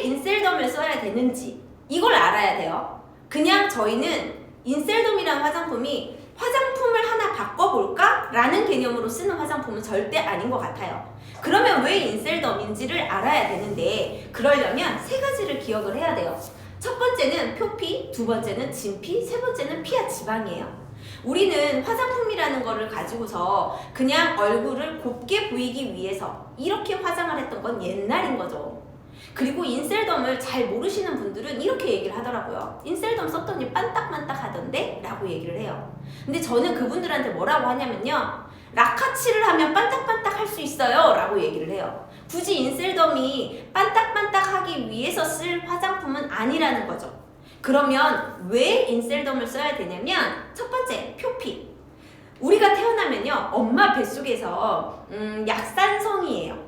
인셀덤을 써야 되는지 이걸 알아야 돼요. 그냥 저희는 인셀덤이라는 화장품이 화장품을 하나 바꿔볼까? 라는 개념으로 쓰는 화장품은 절대 아닌 것 같아요. 그러면 왜 인셀덤인지를 알아야 되는데 그러려면 세 가지를 기억을 해야 돼요. 첫 번째는 표피, 두 번째는 진피, 세 번째는 피하 지방이에요. 우리는 화장품이라는 거를 가지고서 그냥 얼굴을 곱게 보이기 위해서 이렇게 화장을 했던 건 옛날인 거죠. 그리고 인셀덤을 잘 모르시는 분들은 이렇게 얘기를 하더라고요. 인셀덤 썼더니 반딱반딱 하던데? 라고 얘기를 해요. 근데 저는 그분들한테 뭐라고 하냐면요. 라카치를 하면 반딱반딱 할 수 있어요 라고 얘기를 해요. 굳이 인셀덤이 반딱반딱 하기 위해서 쓸 화장품은 아니라는 거죠. 그러면 왜 인셀덤을 써야 되냐면 첫 번째, 표피. 우리가 태어나면요. 엄마 뱃속에서 약산성이에요.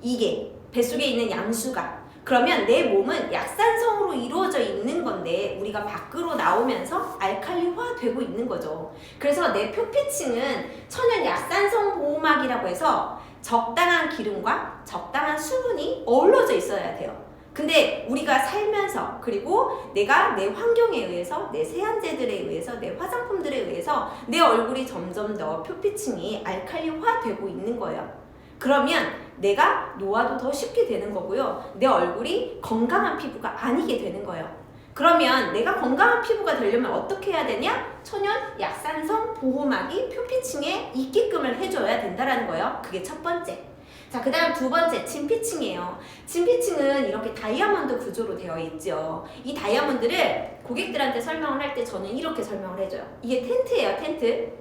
이게 뱃속에 있는 양수가. 그러면 내 몸은 약산성으로 이루어져 있는 건데 우리가 밖으로 나오면서 알칼리화 되고 있는 거죠. 그래서 내 표피층은 천연 약산성 보호막이라고 해서 적당한 기름과 적당한 수분이 어우러져 있어야 돼요. 근데 우리가 살면서 그리고 내가 내 환경에 의해서 내 세안제들에 의해서 내 화장품들에 의해서 내 얼굴이 점점 더 표피층이 알칼리화 되고 있는 거예요. 그러면 내가 노화도 더 쉽게 되는 거고요. 내 얼굴이 건강한 피부가 아니게 되는 거예요. 그러면 내가 건강한 피부가 되려면 어떻게 해야 되냐? 천연 약산성 보호막이 표피층에 있게끔을 해줘야 된다는 거예요. 그게 첫 번째. 자, 그 다음 두 번째, 진피층이에요. 진피층은 이렇게 다이아몬드 구조로 되어 있죠. 이 다이아몬드를 고객들한테 설명을 할 때 저는 이렇게 설명을 해줘요. 이게 텐트예요, 텐트.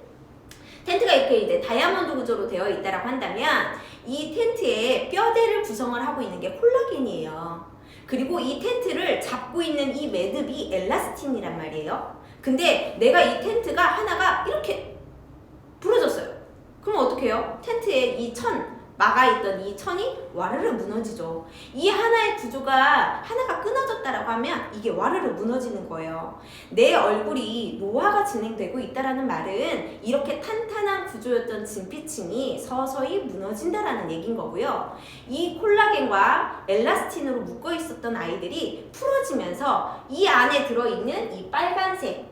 텐트가 이렇게 이제 다이아몬드 구조로 되어 있다라고 한다면 이 텐트에 뼈대를 구성을 하고 있는 게 콜라겐이에요. 그리고 이 텐트를 잡고 있는 이 매듭이 엘라스틴이란 말이에요. 근데 내가 이 텐트가 하나가 이렇게 부러졌어요. 그럼 어떻게 해요? 텐트에 이 막아있던 이 천이 와르르 무너지죠. 이 하나의 구조가 하나가 끊어졌다라고 하면 이게 와르르 무너지는 거예요. 내 얼굴이 노화가 진행되고 있다라는 말은 이렇게 탄탄한 구조였던 진피층이 서서히 무너진다라는 얘기인 거고요. 이 콜라겐과 엘라스틴으로 묶어 있었던 아이들이 풀어지면서 이 안에 들어있는 이 빨간색,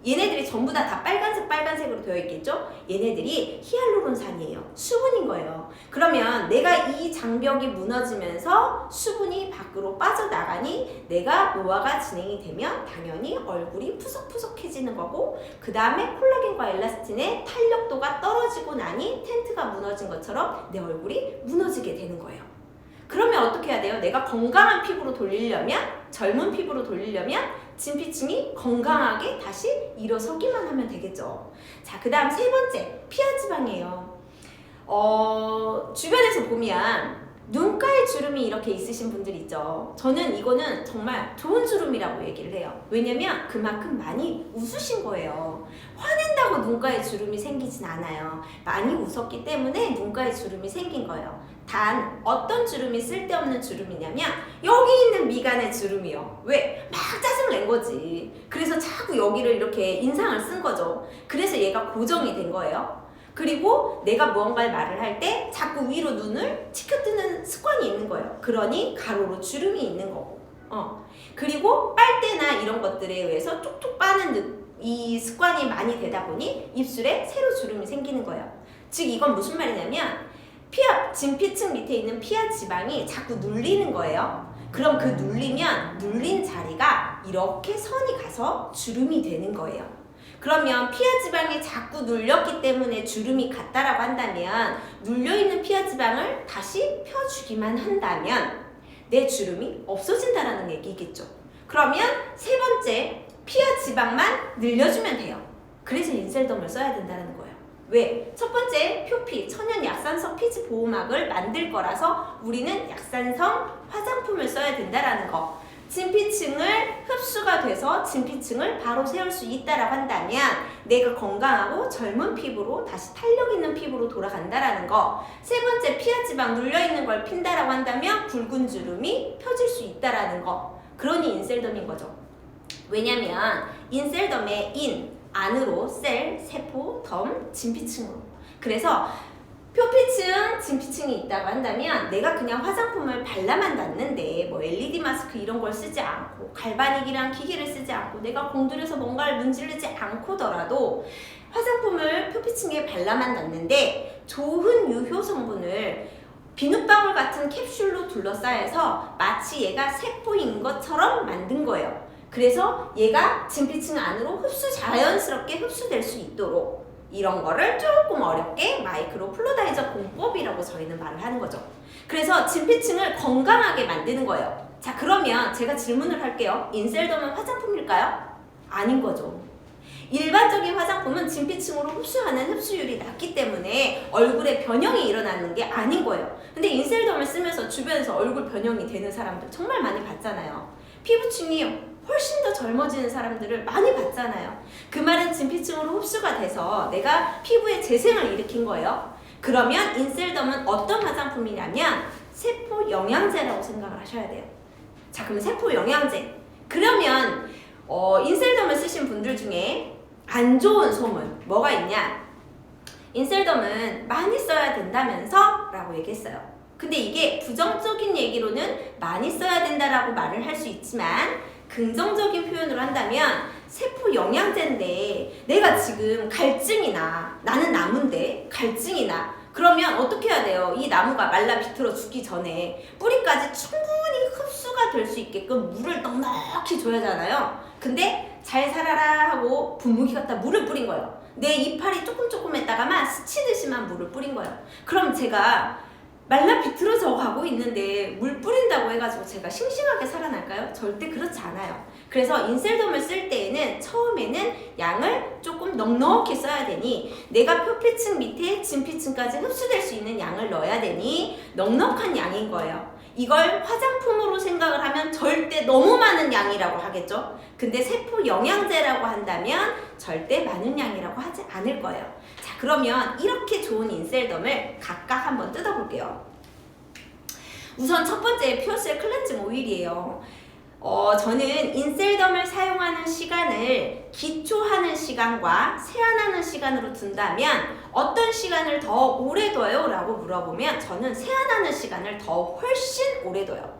얘네들이 전부 다 빨간색으로 되어 있겠죠? 얘네들이 히알루론산이에요. 수분인 거예요. 그러면 내가 이 장벽이 무너지면서 수분이 밖으로 빠져나가니 내가 노화가 진행이 되면 당연히 얼굴이 푸석푸석해지는 거고 그 다음에 콜라겐과 엘라스틴의 탄력도가 떨어지고 나니 텐트가 무너진 것처럼 내 얼굴이 무너지게 되는 거예요. 그러면 어떻게 해야 돼요? 내가 건강한 피부로 돌리려면, 젊은 피부로 돌리려면 진피층이 건강하게 다시 일어서기만 하면 되겠죠. 자, 그 다음 세 번째, 피하지방이에요. 주변에서 보면 눈가에 주름이 이렇게 있으신 분들 있죠. 저는 이거는 정말 좋은 주름이라고 얘기를 해요. 왜냐면 그만큼 많이 웃으신 거예요. 화낸다고 눈가에 주름이 생기진 않아요. 많이 웃었기 때문에 눈가에 주름이 생긴 거예요. 단 어떤 주름이 쓸데없는 주름이냐면 여기 있는 미간의 주름이요. 왜? 막 짜증을 낸 거지. 그래서 자꾸 여기를 이렇게 인상을 쓴 거죠. 그래서 얘가 고정이 된 거예요. 그리고 내가 무언가를 말을 할 때 자꾸 위로 눈을 치켜뜨는 습관이 있는 거예요. 그러니 가로로 주름이 있는 거고. 그리고 빨대나 이런 것들에 의해서 툭툭 빠는 이 습관이 많이 되다 보니 입술에 새로 주름이 생기는 거예요. 즉 이건 무슨 말이냐면 진피층 밑에 있는 피하 지방이 자꾸 눌리는 거예요. 그럼 그 눌린 자리가 이렇게 선이 가서 주름이 되는 거예요. 그러면 피하 지방이 자꾸 눌렸기 때문에 주름이 갔다라고 한다면 눌려있는 피하 지방을 다시 펴주기만 한다면 내 주름이 없어진다라는 얘기겠죠. 그러면 세 번째, 피하 지방만 늘려주면 돼요. 그래서 인셀덤을 써야 된다는 거예요. 왜? 첫 번째, 표피, 천연 약산성 피지 보호막을 만들 거라서 우리는 약산성 화장품을 써야 된다라는 거. 진피층을 흡수가 돼서 진피층을 바로 세울 수 있다라고 한다면 내가 건강하고 젊은 피부로 다시 탄력 있는 피부로 돌아간다라는 거. 세 번째, 피하 지방 눌려있는 걸 핀다라고 한다면 붉은 주름이 펴질 수 있다라는 거. 그러니 인셀덤인 거죠. 왜냐면 인셀덤의 안으로 셀, 세포, 덤, 진피층으로. 그래서 표피층, 진피층이 있다고 한다면 내가 그냥 화장품을 발라만 놨는데 뭐 LED 마스크 이런 걸 쓰지 않고 갈바닉이랑 기계를 쓰지 않고 내가 공들여서 뭔가를 문지르지 않고더라도 화장품을 표피층에 발라만 놨는데 좋은 유효 성분을 비눗방울 같은 캡슐로 둘러싸여서 마치 얘가 세포인 것처럼 만든 거예요. 그래서 얘가 진피층 안으로 자연스럽게 흡수될 수 있도록 이런 거를 조금 어렵게 마이크로 플루이다이저 공법이라고 저희는 말을 하는 거죠. 그래서 진피층을 건강하게 만드는 거예요. 자, 그러면 제가 질문을 할게요. 인셀덤은 화장품일까요? 아닌 거죠. 일반적인 화장품은 진피층으로 흡수하는 흡수율이 낮기 때문에 얼굴에 변형이 일어나는 게 아닌 거예요. 근데 인셀덤을 쓰면서 주변에서 얼굴 변형이 되는 사람들 정말 많이 봤잖아요. 피부층이 훨씬 더 젊어지는 사람들을 많이 봤잖아요. 그 말은 진피층으로 흡수가 돼서 내가 피부에 재생을 일으킨 거예요. 그러면 인셀덤은 어떤 화장품이냐면 세포 영양제라고 생각을 하셔야 돼요. 자, 그럼 세포 영양제. 그러면 인셀덤을 쓰신 분들 중에 안 좋은 소문 뭐가 있냐? 인셀덤은 많이 써야 된다면서? 라고 얘기했어요. 근데 이게 부정적인 얘기로는 많이 써야 된다라고 말을 할 수 있지만 긍정적인 표현으로 한다면 세포 영양제인데 내가 지금 갈증이 나, 나는 나무인데 갈증이 나, 그러면 어떻게 해야 돼요? 이 나무가 말라 비틀어 죽기 전에 뿌리까지 충분히 흡수가 될 수 있게끔 물을 넉넉히 줘야 하잖아요. 근데 잘 살아라 하고 분무기 갖다 물을 뿌린 거예요. 내 이파리 조금 했다가만 스치듯이만 물을 뿌린 거예요. 그럼 제가 말라 비틀어져 가고 있는데 물 뿌린다고 해가지고 제가 싱싱하게 살아날까요? 절대 그렇지 않아요. 그래서 인셀덤을 쓸 때에는 처음에는 양을 조금 넉넉히 써야 되니 내가 표피층 밑에 진피층까지 흡수될 수 있는 양을 넣어야 되니 넉넉한 양인 거예요. 이걸 화장품으로 생각을 하면 절대 너무 많은 양이라고 하겠죠? 근데 세포 영양제라고 한다면 절대 많은 양이라고 하지 않을 거예요. 자, 그러면 이렇게 좋은 인셀덤을 각각 한번 뜯어볼게요. 우선 첫 번째 퓨어셀 클렌징 오일이에요. 저는 인셀덤을 사용하는 시간을 기초하는 시간과 세안하는 시간으로 둔다면 어떤 시간을 더 오래 둬요? 라고 물어보면 저는 세안하는 시간을 더 훨씬 오래 둬요.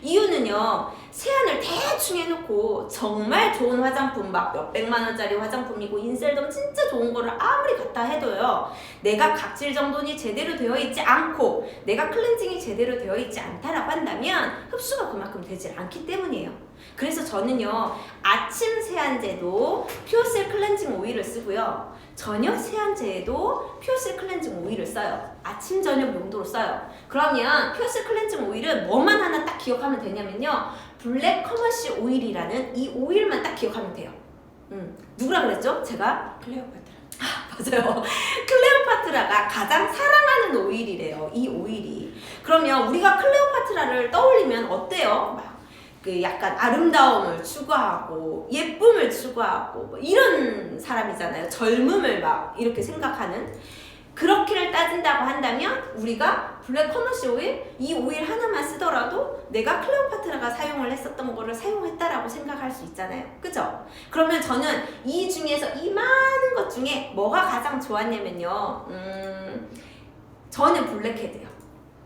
이유는요, 세안을 대충 해놓고 정말 좋은 화장품 막 몇백만 원짜리 화장품이고 인셀덤 진짜 좋은 거를 아무리 갖다 해도요, 내가 각질 정돈이 제대로 되어 있지 않고 내가 클렌징이 제대로 되어 있지 않다라고 한다면 흡수가 그만큼 되질 않기 때문이에요. 그래서 저는요, 아침 세안제도 퓨어셀 클렌징 오일을 쓰고요, 저녁 세안제에도 퓨어셀 클렌징 오일을 써요. 아침 저녁 용도로 써요. 그러면 퓨어셀 클렌징 오일은 뭐만 하나 딱 기억하면 되냐면요, 블랙 커머시 오일이라는 이 오일만 딱 기억하면 돼요. 누구라 그랬죠? 제가? 클레오파트라. 맞아요. 클레오파트라가 가장 사랑하는 오일이래요, 이 오일이. 그러면 우리가 클레오파트라를 떠올리면 어때요? 그 약간 아름다움을 추구하고 예쁨을 추구하고 뭐 이런 사람이잖아요. 젊음을 막 이렇게 생각하는. 그렇게를 따진다고 한다면 우리가 블랙 커머시 오일, 이 오일 하나만 쓰더라도 내가 클레오파트라가 사용을 했었던 거를 사용했다라고 생각할 수 있잖아요. 그죠? 그러면 저는 이 중에서 이 많은 것 중에 뭐가 가장 좋았냐면요, 저는 블랙헤드요.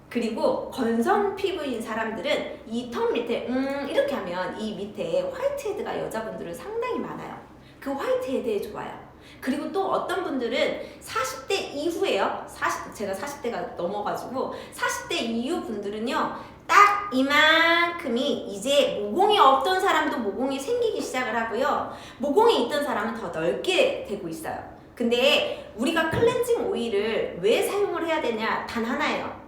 그리고 건성 피부인 사람들은 이 턱 밑에 이렇게 하면 이 밑에 화이트헤드가 여자분들은 상당히 많아요. 그 화이트헤드에 좋아요. 그리고 또 어떤 분들은 40대 이후에요. 제가 40대가 넘어가지고 40대 이후 분들은요, 딱 이만큼이 이제 모공이 없던 사람도 모공이 생기기 시작을 하고요, 모공이 있던 사람은 더 넓게 되고 있어요. 근데 우리가 클렌징 오일을 왜 사용을 해야 되냐? 단 하나예요.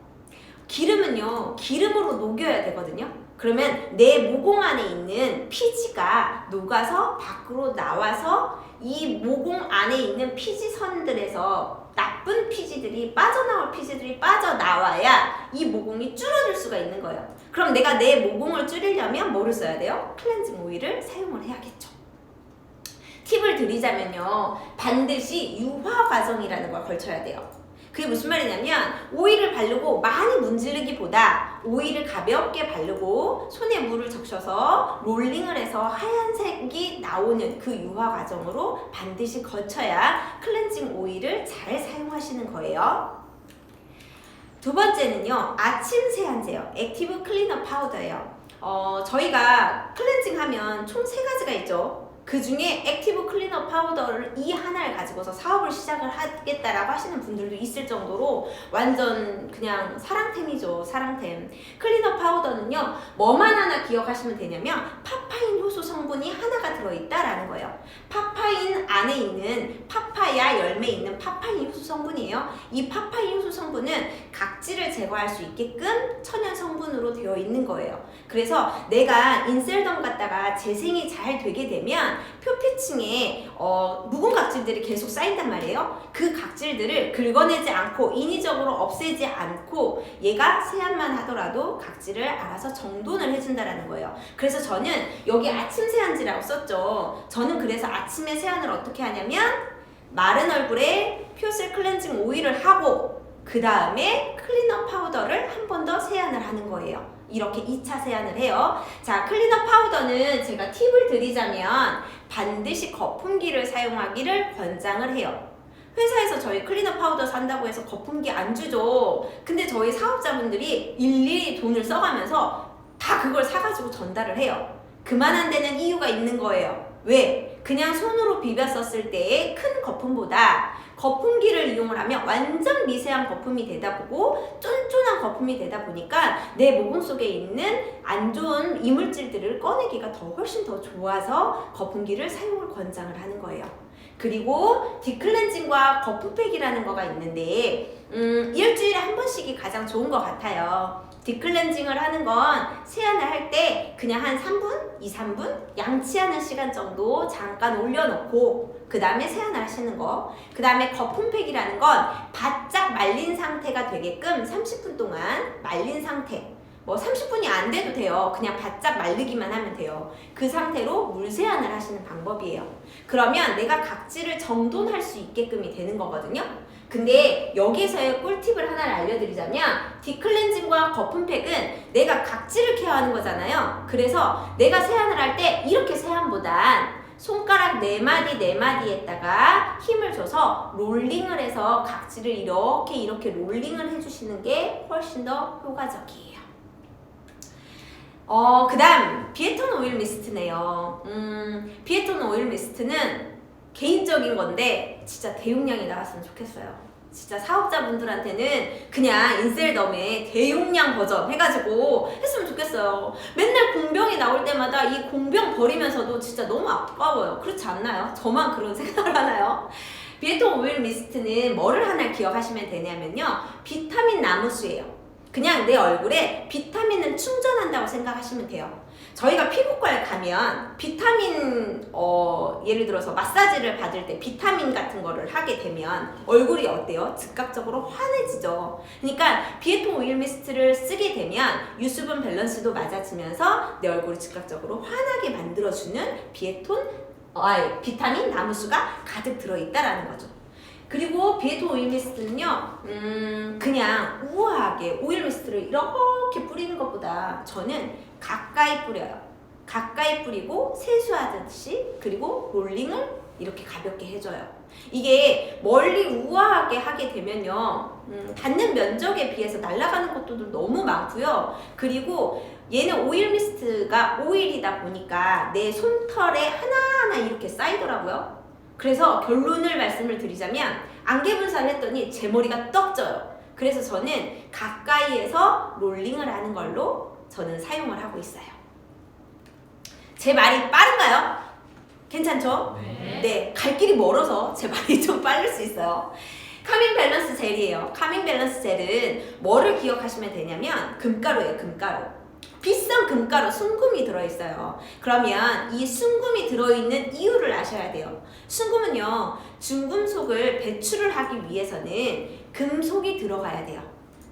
기름은요, 기름으로 녹여야 되거든요. 그러면 내 모공 안에 있는 피지가 녹아서 밖으로 나와서 이 모공 안에 있는 피지선들에서 나쁜 피지들이 빠져나올 피지들이 빠져나와야 이 모공이 줄어들 수가 있는 거예요. 그럼 내가 내 모공을 줄이려면 뭐를 써야 돼요? 클렌징 오일을 사용을 해야겠죠. 팁을 드리자면요, 반드시 유화 과정이라는 걸 걸쳐야 돼요. 그게 무슨 말이냐면 오일을 바르고 많이 문지르기보다 오일을 가볍게 바르고 손에 물을 적셔서 롤링을 해서 하얀색이 나오는 그 유화 과정으로 반드시 거쳐야 클렌징 오일을 잘 사용하시는 거예요. 두 번째는요, 아침 세안제요. 액티브 클리너 파우더예요. 저희가 클렌징 하면 총 3가지가 있죠. 그 중에 액티브 클리너 파우더를 이 하나를 가지고서 사업을 시작을 하겠다라고 하시는 분들도 있을 정도로 완전 그냥 사랑템이죠. 사랑템. 클리너 파우더는요, 뭐만 하나 기억하시면 되냐면 파파인 효소 성분이 하나가 들어있다라는 거예요. 파파인 안에 있는 파파야 열매에 있는 파파인 효소 성분이에요. 이 파파인 효소 성분은 각질을 제거할 수 있게끔 천연 성분으로 되어 있는 거예요. 그래서 내가 인셀덤 갖다가 재생이 잘 되게 되면 표피층에 묵은 각질들이 계속 쌓인단 말이에요. 그 각질들을 긁어내지 않고 인위적으로 없애지 않고 얘가 세안만 하더라도 각질을 알아서 정돈을 해준다라는 거예요. 그래서 저는 여기 아침 세안제라고 썼죠. 저는 그래서 아침에 세안을 어떻게 하냐면 마른 얼굴에 퓨슬 클렌징 오일을 하고 그 다음에 클리너 파우더를 한 번 더 세안을 하는 거예요. 이렇게 2차 세안을 해요. 자, 클리너 파우더는 제가 팁을 드리자면 반드시 거품기를 사용하기를 권장을 해요. 회사에서 저희 클리너 파우더 산다고 해서 거품기 안 주죠. 근데 저희 사업자분들이 일일이 돈을 써가면서 다 그걸 사가지고 전달을 해요. 그만한 데는 이유가 있는 거예요. 왜? 그냥 손으로 비볐었을 때의 큰 거품보다 거품기를 이용을 하면 완전 미세한 거품이 되다 보고 쫀쫀한 거품이 되다 보니까 내 모공 속에 있는 안 좋은 이물질들을 꺼내기가 훨씬 더 좋아서 거품기를 사용을 권장을 하는 거예요. 그리고 딥클렌징과 거품팩이라는 거가 있는데 일주일에 한 번씩이 가장 좋은 것 같아요. 딥클렌징을 하는 건 세안을 할 때 그냥 한 3분, 2, 3분 양치하는 시간 정도 잠깐 올려놓고 그 다음에 세안을 하시는 거. 그 다음에 거품팩이라는 건 바짝 말린 상태가 되게끔 30분 동안 말린 상태, 뭐 30분이 안 돼도 돼요. 그냥 바짝 말리기만 하면 돼요. 그 상태로 물 세안을 하시는 방법이에요. 그러면 내가 각질을 정돈할 수 있게끔이 되는 거거든요. 근데 여기서의 꿀팁을 하나를 알려드리자면 딥클렌징과 거품팩은 내가 각질을 케어하는 거잖아요. 그래서 내가 세안을 할 때 이렇게 세안보단 손가락 4마디에다가 힘을 줘서 롤링을 해서 각질을 이렇게 롤링을 해주시는 게 훨씬 더 효과적이에요. 그 다음 비에톤 오일 미스트네요. 비에톤 오일 미스트는 개인적인 건데 진짜 대용량이 나왔으면 좋겠어요. 진짜 사업자분들한테는 그냥 인셀덤의 대용량 버전 해가지고 했으면 좋겠어요. 맨날 공병이 나올 때마다 이 공병 버리면서도 진짜 너무 아까워요. 그렇지 않나요? 저만 그런 생각을 하나요? 비에톤 오일 미스트는 뭐를 하나 기억하시면 되냐면요, 비타민 나무수예요. 그냥 내 얼굴에 비타민을 충전한다고 생각하시면 돼요. 저희가 피부과에 가면 비타민 예를 들어서 마사지를 받을 때 비타민 같은 거를 하게 되면 얼굴이 어때요? 즉각적으로 환해지죠. 그러니까 비에톤 오일 미스트를 쓰게 되면 유수분 밸런스도 맞아지면서 내 얼굴을 즉각적으로 환하게 만들어주는 비타민 나무수가 가득 들어있다라는 거죠. 그리고 비에톤 오일 미스트는요, 그냥 우아하게 오일 미스트를 이렇게 뿌리는 것보다 저는 가까이 뿌려요. 가까이 뿌리고 세수하듯이, 그리고 롤링을 이렇게 가볍게 해줘요. 이게 멀리 우아하게 하게 되면요, 닿는 면적에 비해서 날아가는 것도 너무 많고요. 그리고 얘는 오일 미스트가 오일이다 보니까 내 손털에 하나하나 이렇게 쌓이더라고요. 그래서 결론을 말씀을 드리자면 안개 분사를 했더니 제 머리가 떡져요. 그래서 저는 가까이에서 롤링을 하는 걸로 저는 사용을 하고 있어요. 제 말이 빠른가요? 괜찮죠? 네, 갈 길이 멀어서 제 말이 좀 빠를 수 있어요. 카밍 밸런스 젤이에요. 카밍 밸런스 젤은 뭐를 기억하시면 되냐면 금가루예요. 금가루. 비싼 금가루, 순금이 들어있어요. 그러면 이 순금이 들어있는 이유를 아셔야 돼요. 순금은요, 중금속을 배출을 하기 위해서는 금속이 들어가야 돼요.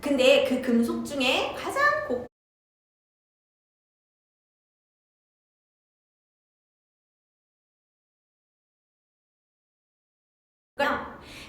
근데 그 금속 중에 가장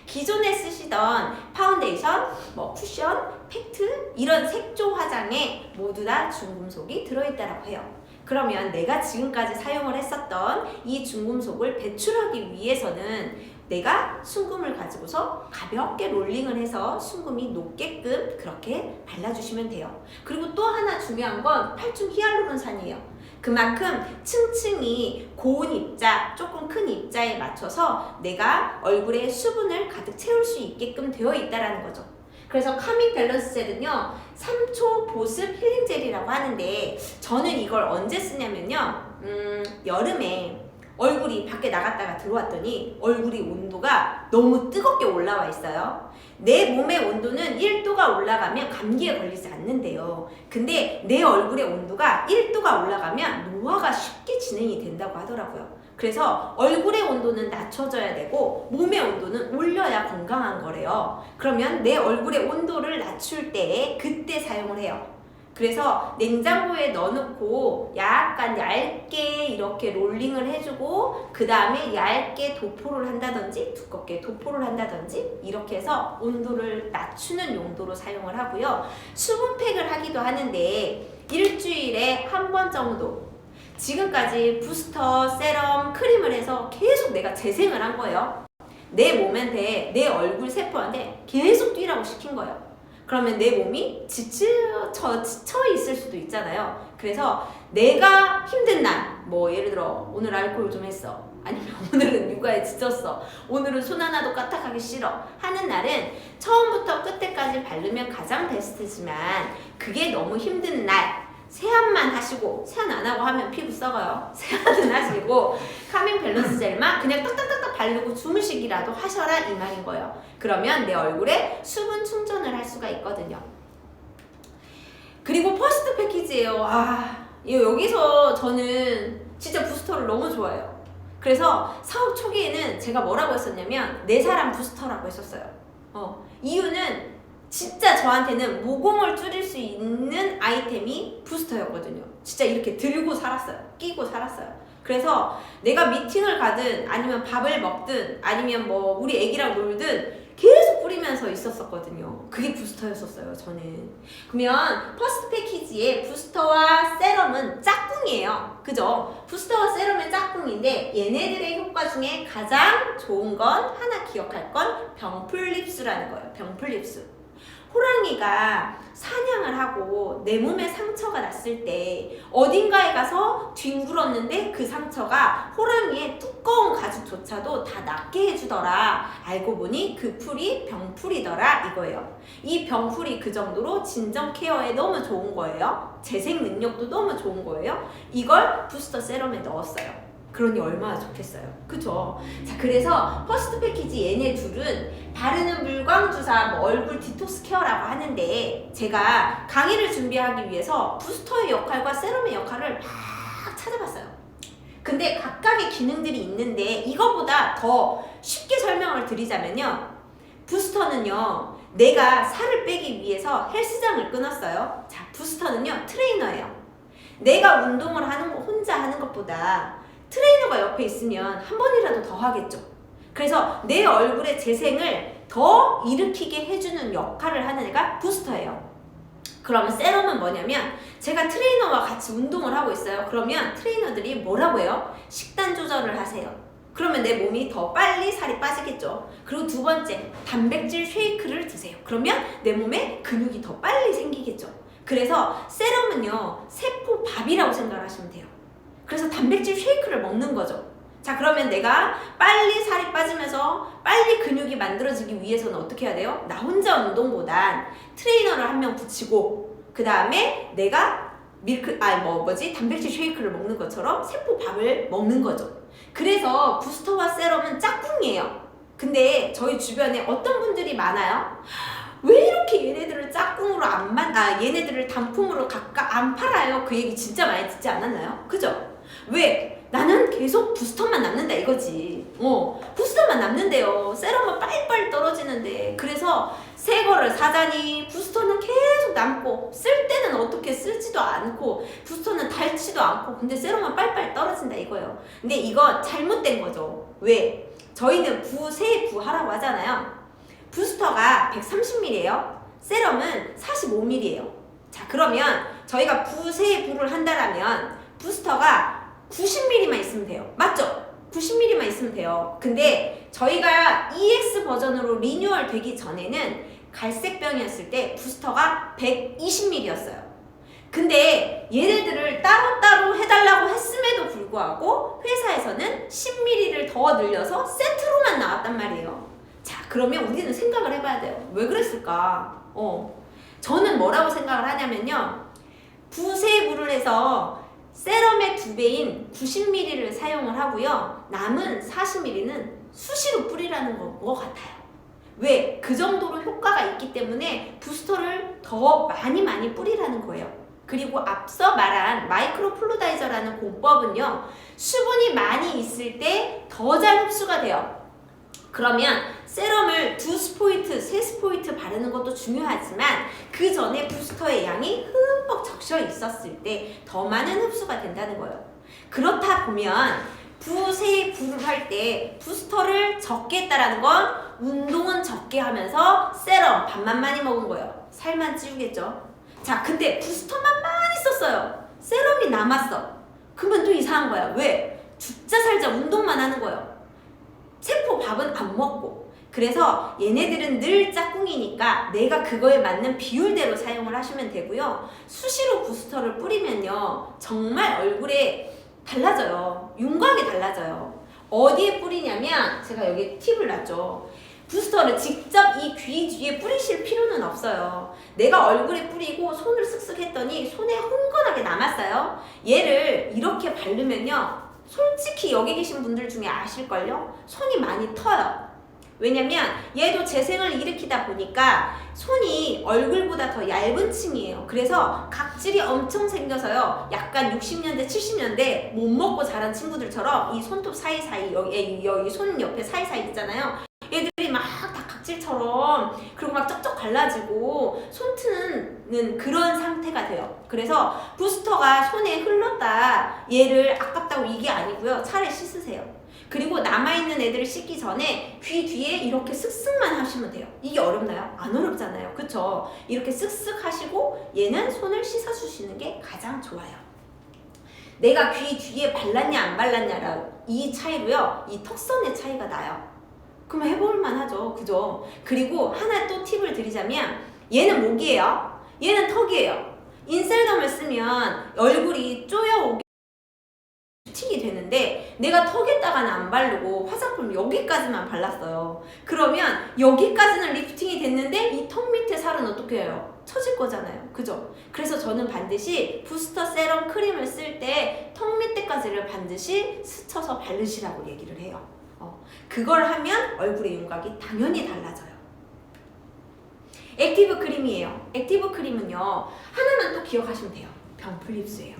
기존에 쓰시던 파운데이션, 뭐 쿠션, 팩트 이런 색조 화장에 모두 다 중금속이 들어있다고 해요. 그러면 내가 지금까지 사용을 했었던 이 중금속을 배출하기 위해서는 내가 순금을 가지고서 가볍게 롤링을 해서 순금이 녹게끔 그렇게 발라주시면 돼요. 그리고 또 하나 중요한 건 팔중 히알루론산이에요. 그만큼 층층이 고운 입자, 조금 큰 입자에 맞춰서 내가 얼굴에 수분을 가득 채울 수 있게끔 되어 있다는 거죠. 그래서 카밍 밸런스 젤은요 3초 보습 힐링 젤이라고 하는데 저는 이걸 언제 쓰냐면요 여름에 얼굴이 밖에 나갔다가 들어왔더니 얼굴이 온도가 너무 뜨겁게 올라와 있어요. 내 몸의 온도는 1도가 올라가면 감기에 걸리지 않는데요. 근데 내 얼굴의 온도가 1도가 올라가면 노화가 쉽게 진행이 된다고 하더라고요. 그래서 얼굴의 온도는 낮춰져야 되고 몸의 온도는 올려야 건강한 거래요. 그러면 내 얼굴의 온도를 낮출 때 그때 사용을 해요. 그래서 냉장고에 넣어놓고 약간 얇게 이렇게 롤링을 해주고 그 다음에 얇게 도포를 한다든지 두껍게 도포를 한다든지 이렇게 해서 온도를 낮추는 용도로 사용을 하고요. 수분팩을 하기도 하는데 일주일에 한 번 정도 지금까지 부스터, 세럼, 크림을 해서 계속 내가 재생을 한 거예요. 내 몸한테, 내 얼굴 세포한테 계속 뛰라고 시킨 거예요. 그러면 내 몸이 지쳐 있을 수도 있잖아요. 그래서 내가 힘든 날, 뭐 예를 들어 오늘 알코올 좀 했어. 아니면 오늘은 육아에 지쳤어. 오늘은 손 하나도 까딱하기 싫어. 하는 날은 처음부터 끝에까지 바르면 가장 베스트지만 그게 너무 힘든 날 세안만 하시고 세안 안 하고 하면 피부 썩어요. 세안은 하시고 카밍 밸런스 젤만 그냥 딱딱딱딱 바르고 주무시기라도 하셔라 이 말인 거예요. 그러면 내 얼굴에 수분 충전을 할 수가 있거든요. 그리고 퍼스트 패키지예요. 여기서 저는 진짜 부스터를 너무 좋아해요. 그래서 사업 초기에는 제가 뭐라고 했었냐면 내 사랑 부스터라고 했었어요. 이유는 진짜 저한테는 모공을 줄일 수 있는 아이템이 부스터였거든요. 진짜 이렇게 들고 살았어요. 끼고 살았어요. 그래서 내가 미팅을 가든 아니면 밥을 먹든 아니면 뭐 우리 애기랑 놀든 계속 뿌리면서 있었었거든요. 그게 부스터였었어요, 저는. 그러면 퍼스트 패키지의 부스터와 세럼은 짝꿍이에요. 그죠? 부스터와 세럼의 짝꿍인데 얘네들의 효과 중에 가장 좋은 건 하나 기억할 건 병풀립수라는 거예요. 병풀립수. 호랑이가 사냥을 하고 내 몸에 상처가 났을 때 어딘가에 가서 뒹굴었는데 그 상처가 호랑이의 두꺼운 가죽조차도 다 낫게 해주더라. 알고 보니 그 풀이 병풀이더라 이거예요. 이 병풀이 그 정도로 진정 케어에 너무 좋은 거예요. 재생 능력도 너무 좋은 거예요. 이걸 부스터 세럼에 넣었어요. 그러니 얼마나 좋겠어요. 그죠? 자, 그래서 퍼스트 패키지 얘네 둘은 바르는 물광주사 뭐 얼굴 디톡스 케어라고 하는데 제가 강의를 준비하기 위해서 부스터의 역할과 세럼의 역할을 막 찾아봤어요. 근데 각각의 기능들이 있는데 이거보다 더 쉽게 설명을 드리자면요. 부스터는요. 내가 살을 빼기 위해서 헬스장을 끊었어요. 자, 부스터는요. 트레이너예요. 내가 운동을 혼자 하는 것보다 트레이너가 옆에 있으면 한 번이라도 더 하겠죠. 그래서 내 얼굴의 재생을 더 일으키게 해주는 역할을 하는 애가 부스터예요. 그러면 세럼은 뭐냐면 제가 트레이너와 같이 운동을 하고 있어요. 그러면 트레이너들이 뭐라고 해요? 식단 조절을 하세요. 그러면 내 몸이 더 빨리 살이 빠지겠죠. 그리고 두 번째, 단백질 쉐이크를 드세요. 그러면 내 몸에 근육이 더 빨리 생기겠죠. 그래서 세럼은요, 세포밥이라고 생각하시면 돼요. 그래서 단백질 쉐이크를 먹는 거죠. 자, 그러면 내가 빨리 살이 빠지면서 빨리 근육이 만들어지기 위해서는 어떻게 해야 돼요? 나 혼자 운동보단 트레이너를 한 명 붙이고 그 다음에 내가 단백질 쉐이크를 먹는 것처럼 세포밥을 먹는 거죠. 그래서 부스터와 세럼은 짝꿍이에요. 근데 저희 주변에 어떤 분들이 많아요? 왜 이렇게 얘네들을 짝꿍으로 얘네들을 단품으로 각각 안 팔아요? 그 얘기 진짜 많이 듣지 않았나요? 그죠? 왜? 나는 계속 부스터만 남는다 이거지. 부스터만 남는데요. 세럼은 빨리빨리 떨어지는데. 그래서 새 거를 사자니 부스터는 계속 남고 쓸 때는 어떻게 쓸지도 않고 부스터는 닳지도 않고 근데 세럼은 빨리빨리 떨어진다 이거예요. 근데 이거 잘못된 거죠. 왜? 저희는 부세 부하라고 하잖아요. 부스터가 130ml예요. 세럼은 45ml예요. 자, 그러면 저희가 부세 부를 한다라면 부스터가 90ml만 있으면 돼요. 맞죠? 90mm만 있으면 돼요. 근데 저희가 EX 버전으로 리뉴얼 되기 전에는 갈색병이었을 때 부스터가 120mm였어요. 근데 얘네들을 따로따로 해달라고 했음에도 불구하고 회사에서는 10mm를 더 늘려서 세트로만 나왔단 말이에요. 자, 그러면 우리는 생각을 해봐야 돼요. 왜 그랬을까? 저는 뭐라고 생각을 하냐면요. 부세부를 해서 세럼의 2배인 90ml를 사용을 하고요. 남은 40ml는 수시로 뿌리라는 것 같아요. 왜? 그 정도로 효과가 있기 때문에 부스터를 더 많이 뿌리라는 거예요. 그리고 앞서 말한 마이크로 플루다이저라는 공법은요. 수분이 많이 있을 때 더 잘 흡수가 돼요. 그러면 세럼을 2스포이트, 3스포이트 바르는 것도 중요하지만 그 전에 부스터의 양이 흠뻑 적셔 있었을 때 더 많은 흡수가 된다는 거예요. 그렇다 보면 부를 할 때 부스터를 적게 했다라는 건 운동은 적게 하면서 세럼 밥만 많이 먹은 거예요. 살만 찌우겠죠. 자, 근데 부스터만 많이 썼어요. 세럼이 남았어. 그러면 또 이상한 거야. 왜? 죽자 살자 운동만 하는 거예요. 세포 밥은 안 먹고. 그래서 얘네들은 늘 짝꿍이니까 내가 그거에 맞는 비율대로 사용을 하시면 되고요. 수시로 부스터를 뿌리면요. 정말 얼굴에 달라져요. 윤곽이 달라져요. 어디에 뿌리냐면 제가 여기 팁을 놨죠. 부스터를 직접 이 귀 뒤에 뿌리실 필요는 없어요. 내가 얼굴에 뿌리고 손을 쓱쓱 했더니 손에 흥건하게 남았어요. 얘를 이렇게 바르면요. 솔직히 여기 계신 분들 중에 아실걸요? 손이 많이 터요. 왜냐면 얘도 재생을 일으키다 보니까 손이 얼굴보다 더 얇은 층이에요. 그래서 각질이 엄청 생겨서요. 약간 60년대, 70년대 못 먹고 자란 친구들처럼 이 손톱 사이사이 여기 손 옆에 사이사이 있잖아요. 얘들이 막 다 각질처럼 그리고 막 쩍쩍 갈라지고 손 트는 그런 상태가 돼요. 그래서 부스터가 손에 흘렀다 얘를 아깝다고 이게 아니고요. 차라리 씻으세요. 그리고 남아있는 애들을 씻기 전에 귀 뒤에 이렇게 쓱쓱만 하시면 돼요. 이게 어렵나요? 안 어렵잖아요. 그쵸? 이렇게 쓱쓱 하시고 얘는 손을 씻어주시는 게 가장 좋아요. 내가 귀 뒤에 발랐냐 안 발랐냐라고 이 차이로요. 이 턱선의 차이가 나요. 그럼 해볼만 하죠. 그죠? 그리고 하나 또 팁을 드리자면 얘는 목이에요. 얘는 턱이에요. 인셀덤을 쓰면 얼굴이 쪼여오게 틱이 되는데 내가 턱에다가는 안 바르고 화장품 여기까지만 발랐어요. 그러면 여기까지는 리프팅이 됐는데 이 턱 밑에 살은 어떻게 해요? 처질 거잖아요. 그죠? 그래서 저는 반드시 부스터 세럼 크림을 쓸 때 턱 밑에까지를 반드시 스쳐서 바르시라고 얘기를 해요. 그걸 하면 얼굴의 윤곽이 당연히 달라져요. 액티브 크림이에요. 액티브 크림은요. 하나만 또 기억하시면 돼요. 병풀립스예요.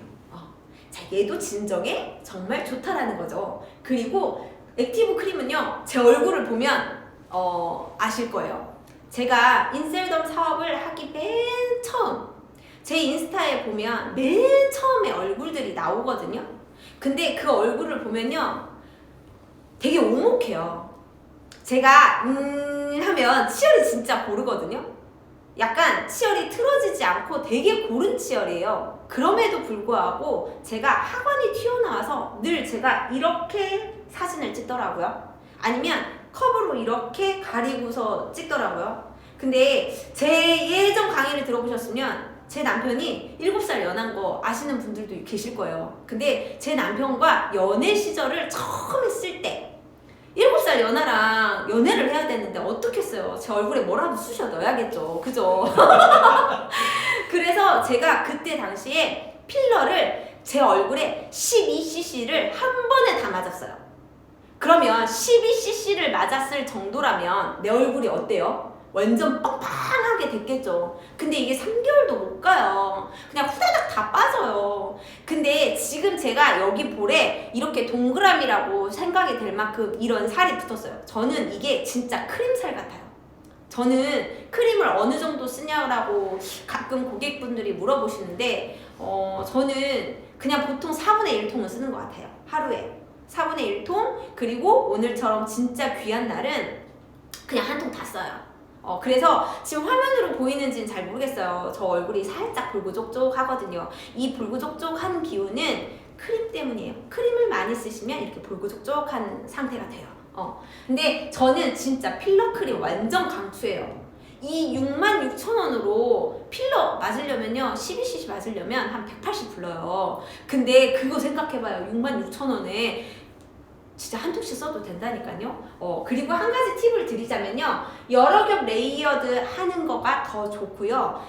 자, 얘도 진정에 정말 좋다라는 거죠. 그리고 액티브 크림은요. 제 얼굴을 보면 아실 거예요. 제가 인셀덤 사업을 하기 맨 처음 제 인스타에 보면 맨 처음에 얼굴들이 나오거든요. 근데 그 얼굴을 보면요. 되게 오목해요. 제가 하면 치열이 진짜 고르거든요. 약간 치열이 틀어지지 않고 되게 고른 치열이에요. 그럼에도 불구하고 제가 하관이 튀어나와서 늘 제가 이렇게 사진을 찍더라고요. 아니면 컵으로 이렇게 가리고서 찍더라고요. 근데 제 예전 강의를 들어보셨으면 제 남편이 7살 연한 거 아시는 분들도 계실 거예요. 근데 제 남편과 연애 시절을 처음 했을 때 7살 연하랑 연애를 해야 되는데 어떻게 했어요? 제 얼굴에 뭐라도 쑤셔 넣어야겠죠. 그죠? 그래서 제가 그때 당시에 필러를 제 얼굴에 12cc를 한 번에 다 맞았어요. 그러면 12cc를 맞았을 정도라면 내 얼굴이 어때요? 완전 빵빵하게 됐겠죠. 근데 이게 3개월도 못 가요. 그냥 후다닥 다 빠져요. 근데 지금 제가 여기 볼에 이렇게 동그라미라고 생각이 될 만큼 이런 살이 붙었어요. 저는 이게 진짜 크림살 같아요. 저는 크림을 어느 정도 쓰냐고 가끔 고객분들이 물어보시는데 저는 그냥 보통 4분의 1통을 쓰는 것 같아요. 하루에 4분의 1통. 그리고 오늘처럼 진짜 귀한 날은 그냥 한 통 다 써요. 그래서 지금 화면으로 보이는지는 잘 모르겠어요. 저 얼굴이 살짝 불구족족 하거든요. 이 불구족족 하는 기운은 크림 때문이에요. 크림을 많이 많이 쓰시면 이렇게 볼고족족한 상태가 돼요. 근데 저는 진짜 필러 크림 완전 강추해요. 이 66,000원으로 필러 맞으려면요, 12cc 맞으려면 한 180 불러요. 근데 그거 생각해봐요. 66,000원에 진짜 한 통씩 써도 된다니까요. 그리고 한 가지 팁을 드리자면요, 여러 겹 레이어드 하는 거가 더 좋고요.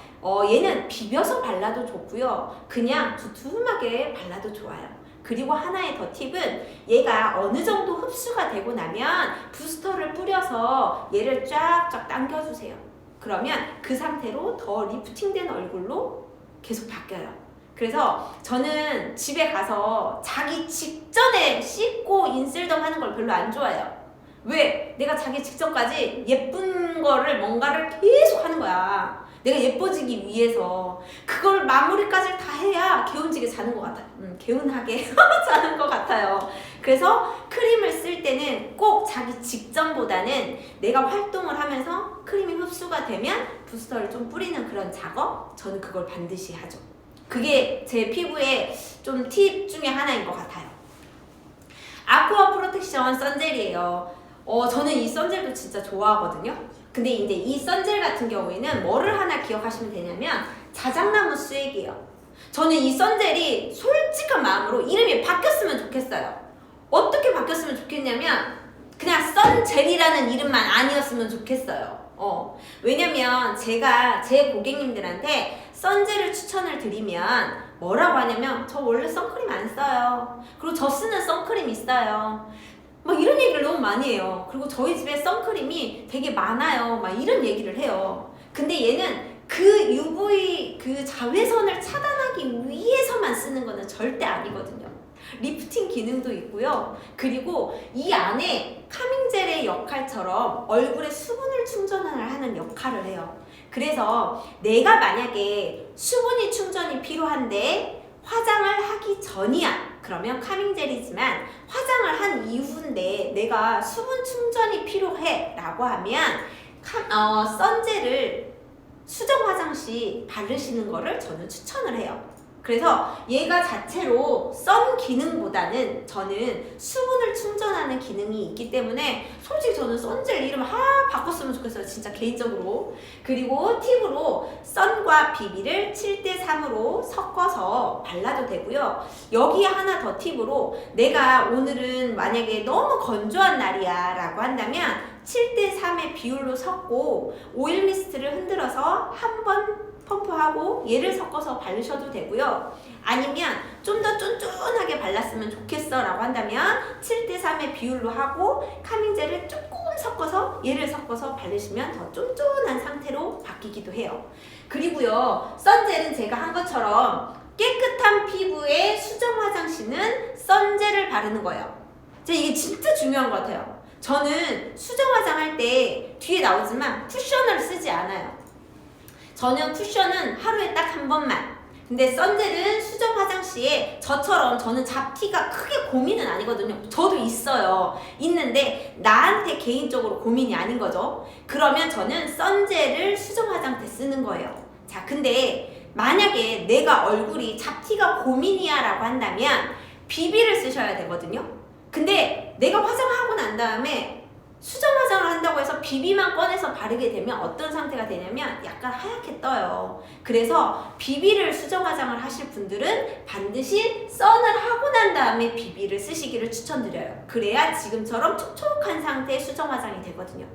얘는 비벼서 발라도 좋고요, 그냥 두툼하게 발라도 좋아요. 그리고 하나의 더 팁은 얘가 어느 정도 흡수가 되고 나면 부스터를 뿌려서 얘를 쫙쫙 당겨주세요. 그러면 그 상태로 더 리프팅된 얼굴로 계속 바뀌어요. 그래서 저는 집에 가서 자기 직전에 씻고 인셀덤 하는 걸 별로 안 좋아해요. 왜? 내가 자기 직전까지 예쁜 거를 뭔가를 계속 하는 거야. 내가 예뻐지기 위해서 그걸 마무리까지 다 해야 개운지게 자는 것 같아요. 개운하게 자는 것 같아요. 그래서 크림을 쓸 때는 꼭 자기 직전보다는 내가 활동을 하면서 크림이 흡수가 되면 부스터를 좀 뿌리는 그런 작업, 저는 그걸 반드시 하죠. 그게 제 피부의 좀 팁 중에 하나인 것 같아요. 아쿠아 프로텍션 선젤이에요. 저는 이 선젤도 진짜 좋아하거든요. 근데 이제 이 선젤 같은 경우에는 뭐를 하나 기억하시면 되냐면 자작나무 수액이에요. 저는 이 선젤이 솔직한 마음으로 이름이 바뀌었으면 좋겠어요. 어떻게 바뀌었으면 좋겠냐면 그냥 선젤이라는 이름만 아니었으면 좋겠어요. 왜냐면 제가 제 고객님들한테 선젤을 추천을 드리면 뭐라고 하냐면 저 원래 선크림 안 써요. 그리고 저 쓰는 선크림 있어요. 막 이런 얘기를 너무 많이 해요. 그리고 저희 집에 선크림이 되게 많아요. 막 이런 얘기를 해요. 근데 얘는 그 UV 그 자외선을 차단하기 위해서만 쓰는 거는 절대 아니거든요. 리프팅 기능도 있고요. 그리고 이 안에 카밍젤의 역할처럼 얼굴에 수분을 충전하는 역할을 해요. 그래서 내가 만약에 수분이 충전이 필요한데 화장을 하기 전이야. 그러면 카밍젤이지만 화장을 한 이후인데 내가 수분 충전이 필요해 라고 하면 선젤을 수정 화장 시 바르시는 거를 저는 추천을 해요. 그래서 얘가 자체로 선 기능보다는 저는 수분을 충전하는 기능이 있기 때문에 솔직히 저는 선젤 이름 바꿨으면 좋겠어요. 진짜 개인적으로. 그리고 팁으로 선과 비비를 7대3으로 섞어서 발라도 되고요. 여기에 하나 더 팁으로 내가 오늘은 만약에 너무 건조한 날이야 라고 한다면 7대3의 비율로 섞고 오일 미스트를 흔들어서 한번 펌프하고 얘를 섞어서 바르셔도 되고요. 아니면 좀 더 쫀쫀하게 발랐으면 좋겠어 라고 한다면 7대3의 비율로 하고 카밍젤을 조금 섞어서 얘를 섞어서 바르시면 더 쫀쫀한 상태로 바뀌기도 해요. 그리고요, 선젤은 제가 한 것처럼 깨끗한 피부에 수정 화장 시는 선젤을 바르는 거예요. 이게 진짜 중요한 것 같아요. 저는 수정 화장할 때 뒤에 나오지만 쿠셔너를 쓰지 않아요. 저는 쿠션은 하루에 딱 한 번만. 근데 선젤은 수정 화장 시에 저처럼 저는 잡티가 크게 고민은 아니거든요. 저도 있어요. 있는데 나한테 개인적으로 고민이 아닌 거죠. 그러면 저는 선젤을 수정 화장 때 쓰는 거예요. 자, 근데 만약에 내가 얼굴이 잡티가 고민이야 라고 한다면 비비를 쓰셔야 되거든요. 근데 내가 화장하고 난 다음에 수정 화장을 한다고 해서 비비만 꺼내서 바르게 되면 어떤 상태가 되냐면 약간 하얗게 떠요. 그래서 비비를 수정 화장을 하실 분들은 반드시 선을 하고 난 다음에 비비를 쓰시기를 추천드려요. 그래야 지금처럼 촉촉한 상태의 수정 화장이 되거든요.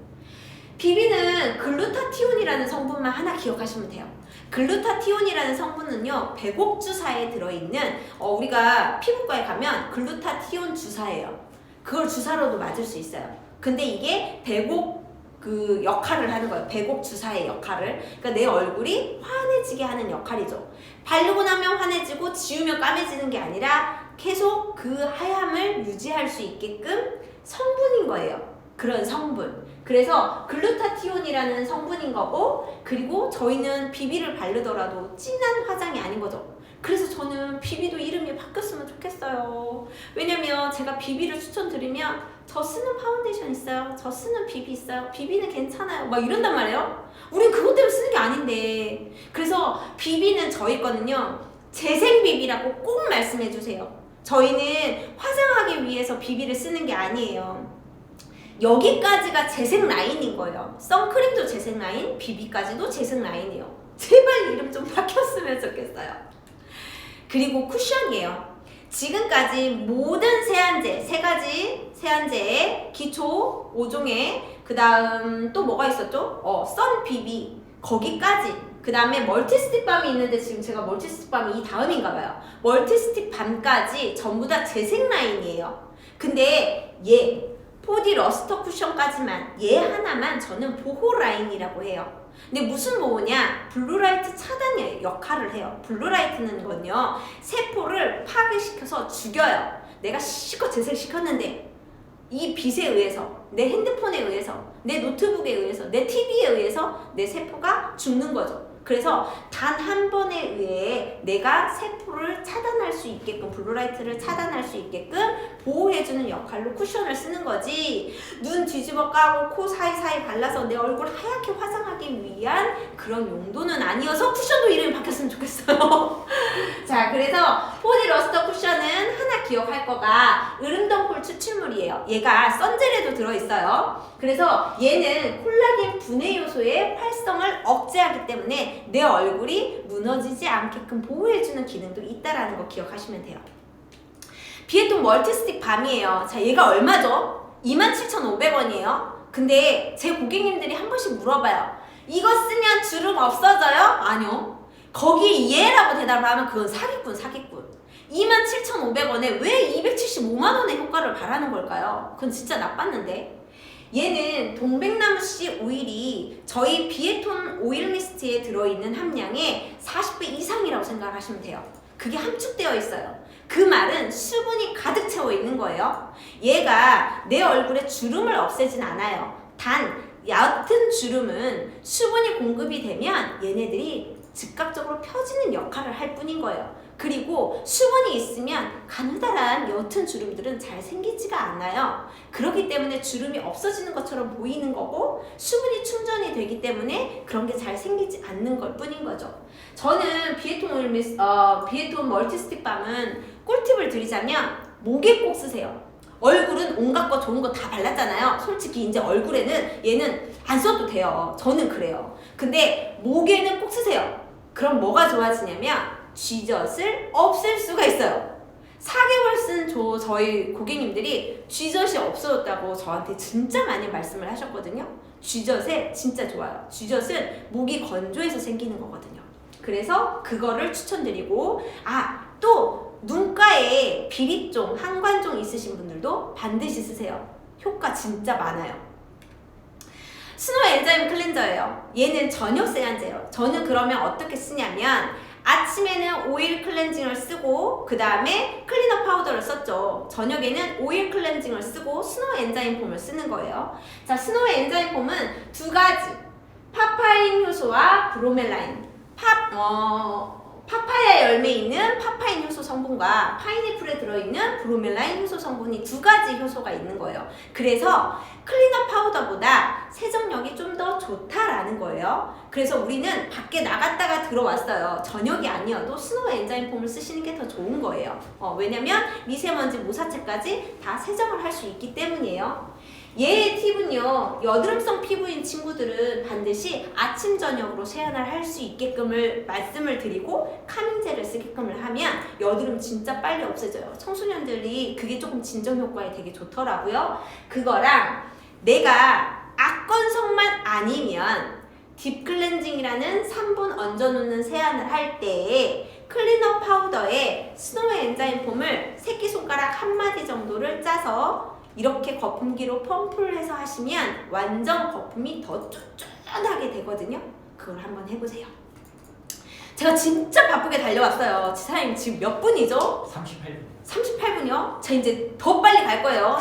비비는 글루타티온이라는 성분만 하나 기억하시면 돼요. 글루타티온이라는 성분은요, 백옥 주사에 들어있는 우리가 피부과에 가면 글루타티온 주사예요. 그걸 주사로도 맞을 수 있어요. 근데 이게 백옥 그 역할을 하는 거예요. 백옥 주사의 역할을. 그러니까 내 얼굴이 환해지게 하는 역할이죠. 바르고 나면 환해지고 지우면 까매지는 게 아니라 계속 그 하얀을 유지할 수 있게끔 성분인 거예요. 그런 성분. 그래서 글루타티온이라는 성분인 거고, 그리고 저희는 비비를 바르더라도 진한 화장이 아닌 거죠. 그래서 저는 비비도 이름이 바뀌었으면 좋겠어요. 왜냐면 제가 비비를 추천드리면 저 쓰는 파운데이션 있어요. 저 쓰는 비비 있어요. 비비는 괜찮아요. 막 이런단 말이에요. 우린 그것 때문에 쓰는 게 아닌데. 그래서 비비는 저희 거는요, 재생 비비라고 꼭 말씀해 주세요. 저희는 화장하기 위해서 비비를 쓰는 게 아니에요. 여기까지가 재생 라인인 거예요. 선크림도 재생 라인, 비비까지도 재생 라인이에요. 제발 이름 좀 바뀌었으면 좋겠어요. 그리고 쿠션이에요. 지금까지 모든 세안제, 3가지 세안제에 기초 5종에 그 다음 또 뭐가 있었죠? 선 비비 거기까지 그 다음에 멀티스틱 밤이 있는데 지금 제가 멀티스틱 밤이 이 다음인가 봐요. 멀티스틱 밤까지 전부 다 재생 라인이에요. 근데 얘 4D 러스터 쿠션까지만 얘 하나만 저는 보호 라인이라고 해요. 근데 무슨 보호냐? 블루라이트 차단 역할을 해요. 블루라이트는 건요, 세포를 파괴시켜서 죽여요. 내가 실컷 재생시켰는데 이 빛에 의해서, 내 핸드폰에 의해서, 내 노트북에 의해서, 내 TV에 의해서 내 세포가 죽는 거죠. 그래서 단 한 번에 의해 내가 세포를 차단할 수 있게끔, 블루라이트를 차단할 수 있게끔 보호해주는 역할로 쿠션을 쓰는 거지, 눈 뒤집어 까고 코 사이사이 발라서 내 얼굴 하얗게 화장하기 위한 그런 용도는 아니어서 쿠션도 이름이 바뀌었으면 좋겠어요. 자, 그래서 4D 러스터 쿠션은 하나 기억할 거가 으름덩쿨 추출물이에요. 얘가 선젤에도 들어있어요. 그래서 얘는 콜라겐 분해 요소의 활성을 억제하기 때문에 내 얼굴이 무너지지 않게끔 보호해주는 기능도 있다라는 거 기억하시면 돼요. 비에톤 멀티스틱 밤이에요. 자, 얘가 얼마죠? 27,500원이에요. 근데 제 고객님들이 한 번씩 물어봐요. 이거 쓰면 주름 없어져요? 아니요. 거기 예라고 대답을 하면 그건 사기꾼. 27,500원에 왜 275만원의 효과를 바라는 걸까요? 그건 진짜 나빴는데. 얘는 동백나무씨 오일이 저희 비에톤 오일 미스트에 들어있는 함량의 40배 이상이라고 생각하시면 돼요. 그게 함축되어 있어요. 그 말은 수분이 가득 채워 있는 거예요. 얘가 내 얼굴에 주름을 없애진 않아요. 단 얕은 주름은 수분이 공급이 되면 얘네들이 즉각적으로 펴지는 역할을 할 뿐인 거예요. 그리고 수분이 있으면 가느다란 옅은 주름들은 잘 생기지가 않아요. 그렇기 때문에 주름이 없어지는 것처럼 보이는 거고, 수분이 충전이 되기 때문에 그런 게 잘 생기지 않는 걸 뿐인 거죠. 저는 비에톤 멀티스틱 밤은 꿀팁을 드리자면 목에 꼭 쓰세요. 얼굴은 온갖 거 좋은 거 다 발랐잖아요. 솔직히 이제 얼굴에는 얘는 안 써도 돼요. 저는 그래요. 근데 목에는 꼭 쓰세요. 그럼 뭐가 좋아지냐면 쥐젖을 없앨 수가 있어요. 4개월 쓴 저희 고객님들이 쥐젖이 없어졌다고 저한테 진짜 많이 말씀을 하셨거든요. 쥐젖에 진짜 좋아요. 쥐젖은 목이 건조해서 생기는 거거든요. 그래서 그거를 추천드리고, 또 눈가에 비립종, 한관종 있으신 분들도 반드시 쓰세요. 효과 진짜 많아요. 스노우 엔자임 클렌저예요. 얘는 저녁 세안제예요. 저는 그러면 어떻게 쓰냐면 아침에는 오일 클렌징을 쓰고 그 다음에 클리너 파우더를 썼죠. 저녁에는 오일 클렌징을 쓰고 스노우 엔자임 폼을 쓰는 거예요. 자, 스노우 엔자임 폼은 2가지, 파파인 효소와 브로멜라인. 파파야 열매에 있는 파파인 효소 성분과 파인애플에 들어있는 브로멜라인 효소 성분이 2가지 효소가 있는 거예요. 그래서 클리너 파우더보다 세정력이 좀 더 좋다라는 거예요. 그래서 우리는 밖에 나갔다가 들어왔어요. 저녁이 아니어도 스노우 엔자임 폼을 쓰시는 게 더 좋은 거예요. 왜냐면 미세먼지, 모사체까지 다 세정을 할 수 있기 때문이에요. 얘의 팁은요, 여드름성 피부인 친구들은 반드시 아침 저녁으로 세안을 할 수 있게끔을 말씀을 드리고 카밍젤을 쓰게끔을 하면 여드름 진짜 빨리 없어져요. 청소년들이 그게 조금 진정 효과에 되게 좋더라고요. 그거랑 내가 악건성만 아니면 딥클렌징이라는 3분 얹어놓는 세안을 할 때에 클리너 파우더에 스노우 엔자임 폼을 새끼손가락 1마디 정도를 짜서 이렇게 거품기로 펌프를 해서 하시면 완전 거품이 더 쫀쫀하게 되거든요. 그걸 한번 해보세요. 제가 진짜 바쁘게 달려왔어요. 지사님 지금 몇 분이죠? 38분. 38분이요? 저 이제 더 빨리 갈 거예요.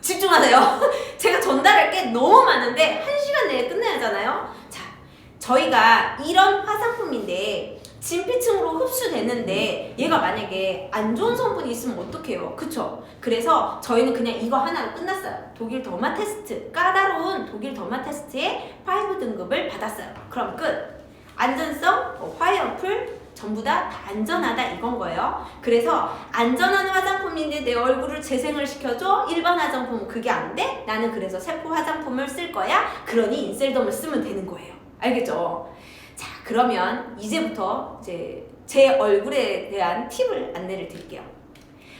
집중하세요. 제가 전달할 게 너무 많은데 1시간 내에 끝내야 하잖아요. 자, 저희가 이런 화장품인데 진피층으로 흡수되는데 얘가 만약에 안 좋은 성분이 있으면 어떡해요? 그쵸? 그래서 저희는 그냥 이거 하나로 끝났어요. 독일 더마 테스트, 까다로운 독일 더마 테스트에 5등급을 받았어요. 그럼 끝! 안전성, 화해어플, 전부 다 안전하다 이건 거예요. 그래서 안전한 화장품인데 내 얼굴을 재생을 시켜줘? 일반 화장품은 그게 안 돼? 나는 그래서 세포 화장품을 쓸 거야? 그러니 인셀덤을 쓰면 되는 거예요. 알겠죠? 자, 그러면 이제부터 이제 제 얼굴에 대한 팁을 안내를 드릴게요.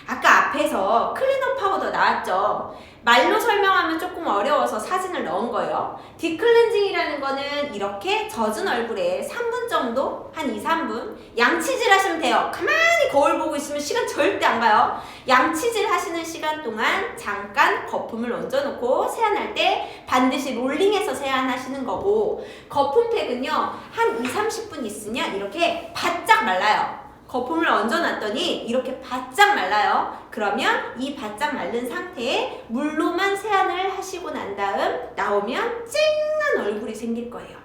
아까 앞에서 클린업 파우더 나왔죠? 말로 설명하면 조금 어려워서 사진을 넣은 거예요. 딥클렌징이라는 거는 이렇게 젖은 얼굴에 3분 정도, 한 2, 3분 양치질 하시면 돼요. 가만히 거울 보고 있으면 시간 절대 안 가요. 양치질 하시는 시간 동안 잠깐 거품을 얹어놓고 세안할 때 반드시 롤링해서 세안하시는 거고, 거품팩은요 한 2, 30분 있으면 이렇게 바짝 말라요. 거품을 얹어놨더니 이렇게 바짝 말라요. 그러면 이 바짝 마른 상태에 물로만 세안을 하시고 난 다음 나오면 쨍한 얼굴이 생길 거예요.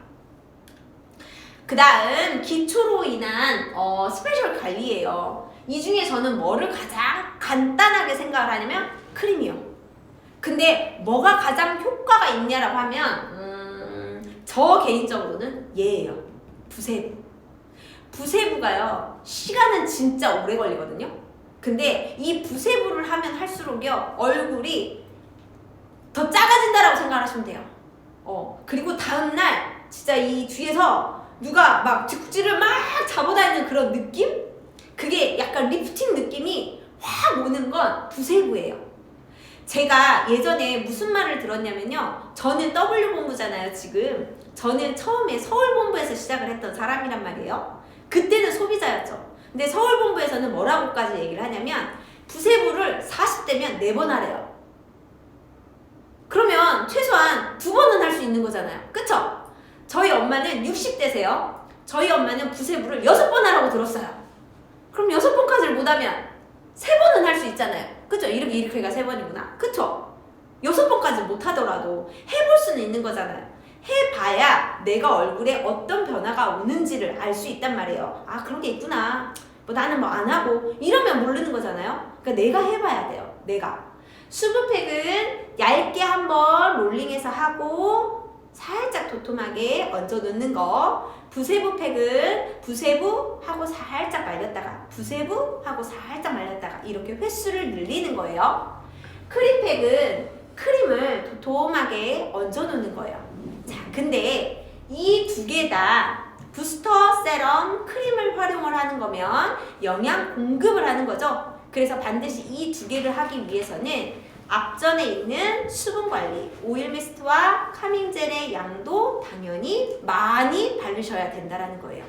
그 다음 기초로 인한 스페셜 관리예요. 이 중에 저는 뭐를 가장 간단하게 생각을 하냐면 크림이요. 근데 뭐가 가장 효과가 있냐라고 하면 저 개인적으로는 얘예요. 부세부. 부세부가요, 시간은 진짜 오래 걸리거든요. 근데 이 부세부를 하면 할수록요, 얼굴이 더 작아진다라고 생각하시면 돼요. 그리고 다음날 진짜 이 뒤에서 누가 막 뒤꿈치를 막 잡아다니는 그런 느낌? 그게 약간 리프팅 느낌이 확 오는 건 부세부예요. 제가 예전에 무슨 말을 들었냐면요, 저는 W본부잖아요. 지금 저는 처음에 서울본부에서 시작을 했던 사람이란 말이에요. 그때는 소비자였죠. 근데 서울본부에서는 뭐라고까지 얘기를 하냐면 부세부를 40대면 4번 하래요. 그러면 최소한 2번은 할 수 있는 거잖아요. 그쵸? 저희 엄마는 60대세요. 저희 엄마는 부세부를 6번 하라고 들었어요. 그럼 6번까지를 못하면 3번은 할 수 있잖아요. 그쵸? 이렇게가 3번이구나. 그쵸? 6번까지 못하더라도 해볼 수는 있는 거잖아요. 해봐야 내가 얼굴에 어떤 변화가 오는지를 알 수 있단 말이에요. 아, 그런 게 있구나. 뭐 나는 뭐 안 하고 이러면 모르는 거잖아요. 그러니까 내가 해봐야 돼요. 내가. 수분팩은 얇게 한번 롤링해서 하고 살짝 도톰하게 얹어 놓는 거. 부세부팩은 부세부 하고 살짝 말렸다가 부세부 하고 살짝 말렸다가 이렇게 횟수를 늘리는 거예요. 크림팩은 크림을 도톰하게 얹어 놓는 거예요. 자, 근데 이 두 개 다 부스터 세럼 크림을 활용을 하는 거면 영양 공급을 하는 거죠. 그래서 반드시 이 두 개를 하기 위해서는 앞전에 있는 수분 관리, 오일 미스트와 카밍젤의 양도 당연히 많이 바르셔야 된다는 거예요.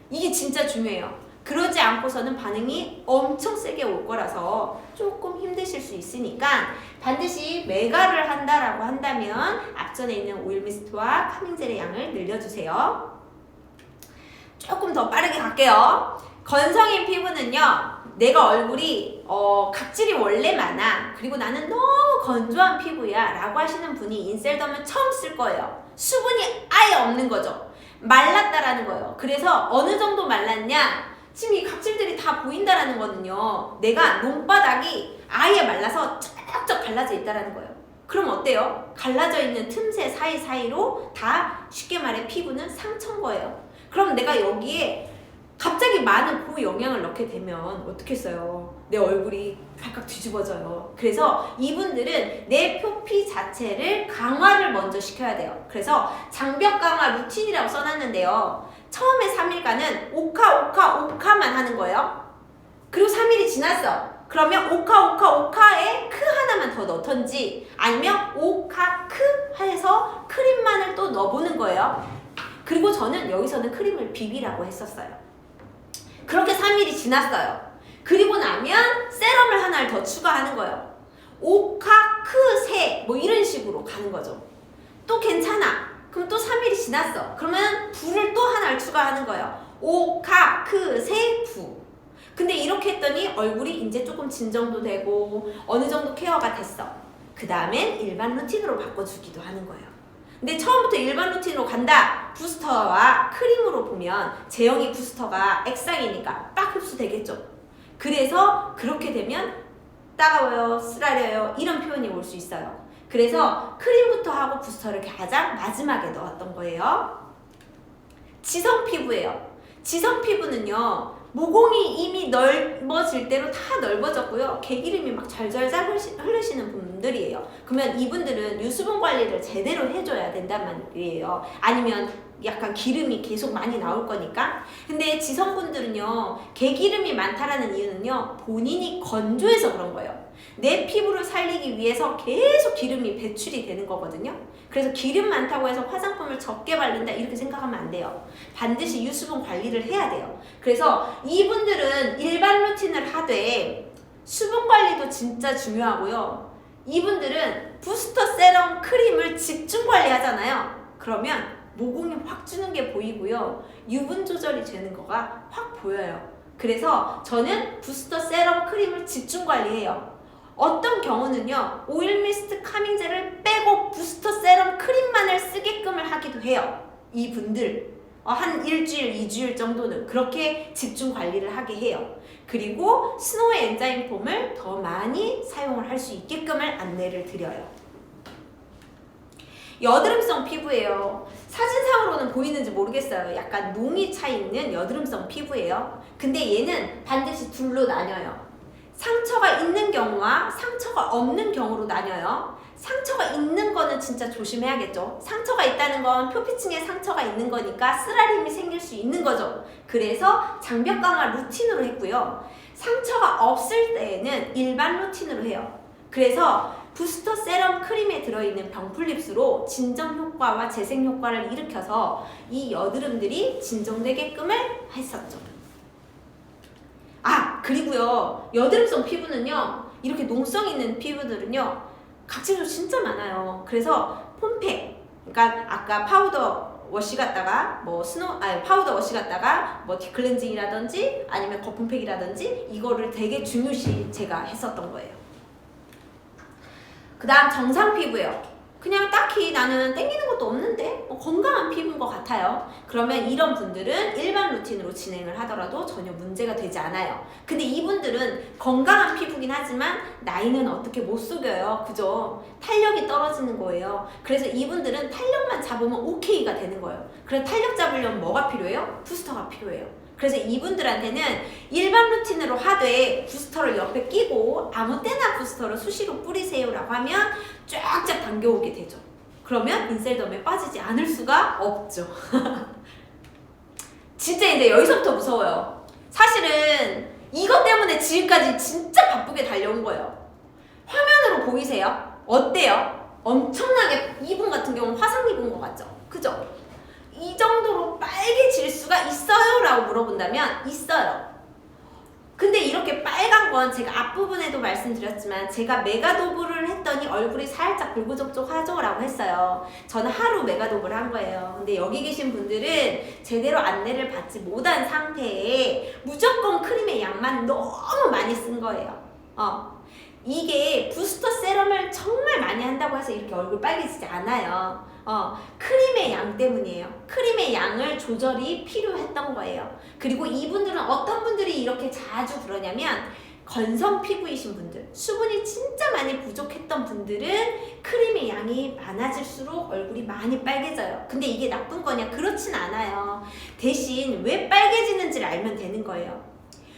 이게 진짜 중요해요. 그러지 않고서는 반응이 엄청 세게 올 거라서 조금 힘드실 수 있으니까 반드시 메가를 한다라고 한다면 앞전에 있는 오일 미스트와 카밍젤의 양을 늘려주세요. 조금 더 빠르게 갈게요. 건성인 피부는요, 내가 얼굴이 각질이 원래 많아, 그리고 나는 너무 건조한 피부야 라고 하시는 분이 인셀덤을 처음 쓸 거예요. 수분이 아예 없는 거죠. 말랐다라는 거예요. 그래서 어느 정도 말랐냐, 지금 이 각질들이 다 보인다라는 거는요, 내가 눈바닥이 아예 말라서 쫙쫙 갈라져 있다라는 거예요. 그럼 어때요? 갈라져 있는 틈새 사이사이로 다 쉽게 말해 피부는 상처인 거예요. 그럼 내가 여기에 갑자기 많은 고영양을 넣게 되면 어떻겠어요? 내 얼굴이 발칵 뒤집어져요. 그래서 이분들은 내 표피 자체를 강화를 먼저 시켜야 돼요. 그래서 장벽 강화 루틴이라고 써놨는데요, 처음에 3일간은 오카만 하는 거예요. 그리고 3일이 지났어. 그러면 오카에 크 하나만 더 넣던지 아니면 오카크 해서 크림만을 또 넣어보는 거예요. 그리고 저는 여기서는 크림을 비비라고 했었어요. 그렇게 3일이 지났어요. 그리고 나면 세럼을 하나를 더 추가하는 거예요. 오카크세 뭐 이런 식으로 가는 거죠. 또 괜찮아. 그럼 또 3일이 지났어. 그러면 부를 또 하나를 추가하는 거예요. 오카크세부. 근데 이렇게 했더니 얼굴이 이제 조금 진정도 되고 어느 정도 케어가 됐어. 그 다음엔 일반 루틴으로 바꿔주기도 하는 거예요. 근데 처음부터 일반 루틴으로 간다. 부스터와 크림으로 보면 제형이 부스터가 액상이니까 딱 흡수되겠죠. 그래서 그렇게 되면 따가워요, 쓰라려요 이런 표현이 올 수 있어요. 그래서 크림부터 하고 부스터를 가장 마지막에 넣었던 거예요. 지성 피부예요. 지성 피부는요, 모공이 이미 넓어질 대로 다 넓어졌고요. 개기름이 막 잘잘잘 흐르시는 분들이에요. 그러면 이분들은 유수분 관리를 제대로 해줘야 된단 말이에요. 아니면 약간 기름이 계속 많이 나올 거니까. 근데 지성분들은요, 개기름이 많다라는 이유는요, 본인이 건조해서 그런 거예요. 내 피부를 살리기 위해서 계속 기름이 배출이 되는 거거든요. 그래서 기름 많다고 해서 화장품을 적게 바른다 이렇게 생각하면 안 돼요. 반드시 유수분 관리를 해야 돼요. 그래서 이분들은 일반 루틴을 하되 수분 관리도 진짜 중요하고요. 이분들은 부스터 세럼 크림을 집중 관리하잖아요. 그러면 모공이 확 주는 게 보이고요. 유분 조절이 되는 거가 확 보여요. 그래서 저는 부스터 세럼 크림을 집중 관리해요. 어떤 경우는요, 오일 미스트 카밍젤을 빼고 부스터 세럼 크림만을 쓰게끔을 하기도 해요. 이분들 한 일주일, 2주일 정도는 그렇게 집중 관리를 하게 해요. 그리고 스노우 엔자임 폼을 더 많이 사용을 할 수 있게끔을 안내를 드려요. 여드름성 피부예요. 사진상으로는 보이는지 모르겠어요. 약간 농이 차 있는 여드름성 피부예요. 근데 얘는 반드시 둘로 나뉘어요. 상처가 있는 경우와 상처가 없는 경우로 나뉘어요. 상처가 있는 거는 진짜 조심해야겠죠. 상처가 있다는 건 표피층에 상처가 있는 거니까 쓰라림이 생길 수 있는 거죠. 그래서 장벽 강화 루틴으로 했고요. 상처가 없을 때에는 일반 루틴으로 해요. 그래서 부스터 세럼 크림에 들어있는 병풀립스로 진정 효과와 재생 효과를 일으켜서 이 여드름들이 진정되게끔을 했었죠. 그리고요, 여드름성 피부는요, 이렇게 농성 있는 피부들은요, 각질도 진짜 많아요. 그래서 폼팩, 그러니까 아까 파우더 워시 갖다가 파우더 워시 갖다가 디클렌징이라든지 아니면 거품팩이라든지 이거를 되게 중요시 제가 했었던 거예요. 그 다음 정상 피부예요. 그냥 딱히 나는 땡기는 것도 없는데 건강한 피부인 것 같아요. 그러면 이런 분들은 일반 루틴으로 진행을 하더라도 전혀 문제가 되지 않아요. 근데 이분들은 건강한 피부긴 하지만 나이는 어떻게 못 속여요. 그죠? 탄력이 떨어지는 거예요. 그래서 이분들은 탄력만 잡으면 오케이가 되는 거예요. 그래서 탄력 잡으려면 뭐가 필요해요? 부스터가 필요해요. 그래서 이분들한테는 일반 루틴으로 하되 부스터를 옆에 끼고 아무 때나 부스터를 수시로 뿌리세요라고 하면 쫙쫙 당겨오게 되죠. 그러면 인셀덤에 빠지지 않을 수가 없죠. 진짜 이제 여기서부터 무서워요. 사실은 이것 때문에 지금까지 진짜 바쁘게 달려온 거예요. 화면으로 보이세요? 어때요? 엄청나게 이분 같은 경우는 화상 입은 것 같죠? 그죠? 이 정도로 빨개질 수가 있어요? 라고 물어본다면 있어요. 근데 이렇게 빨간 건 제가 앞부분에도 말씀드렸지만 제가 메가도브를 했더니 얼굴이 살짝 불구적적하죠? 라고 했어요. 저는 하루 메가도브를 한 거예요. 근데 여기 계신 분들은 제대로 안내를 받지 못한 상태에 무조건 크림의 양만 너무 많이 쓴 거예요. 이게 부스터 세럼을 정말 많이 한다고 해서 이렇게 얼굴 빨개지지 않아요. 크림의 양 때문이에요. 크림의 양을 조절이 필요했던 거예요. 그리고 이분들은 어떤 분들이 이렇게 자주 그러냐면 건성 피부이신 분들, 수분이 진짜 많이 부족했던 분들은 크림의 양이 많아질수록 얼굴이 많이 빨개져요. 근데 이게 나쁜 거냐? 그렇진 않아요. 대신 왜 빨개지는지를 알면 되는 거예요.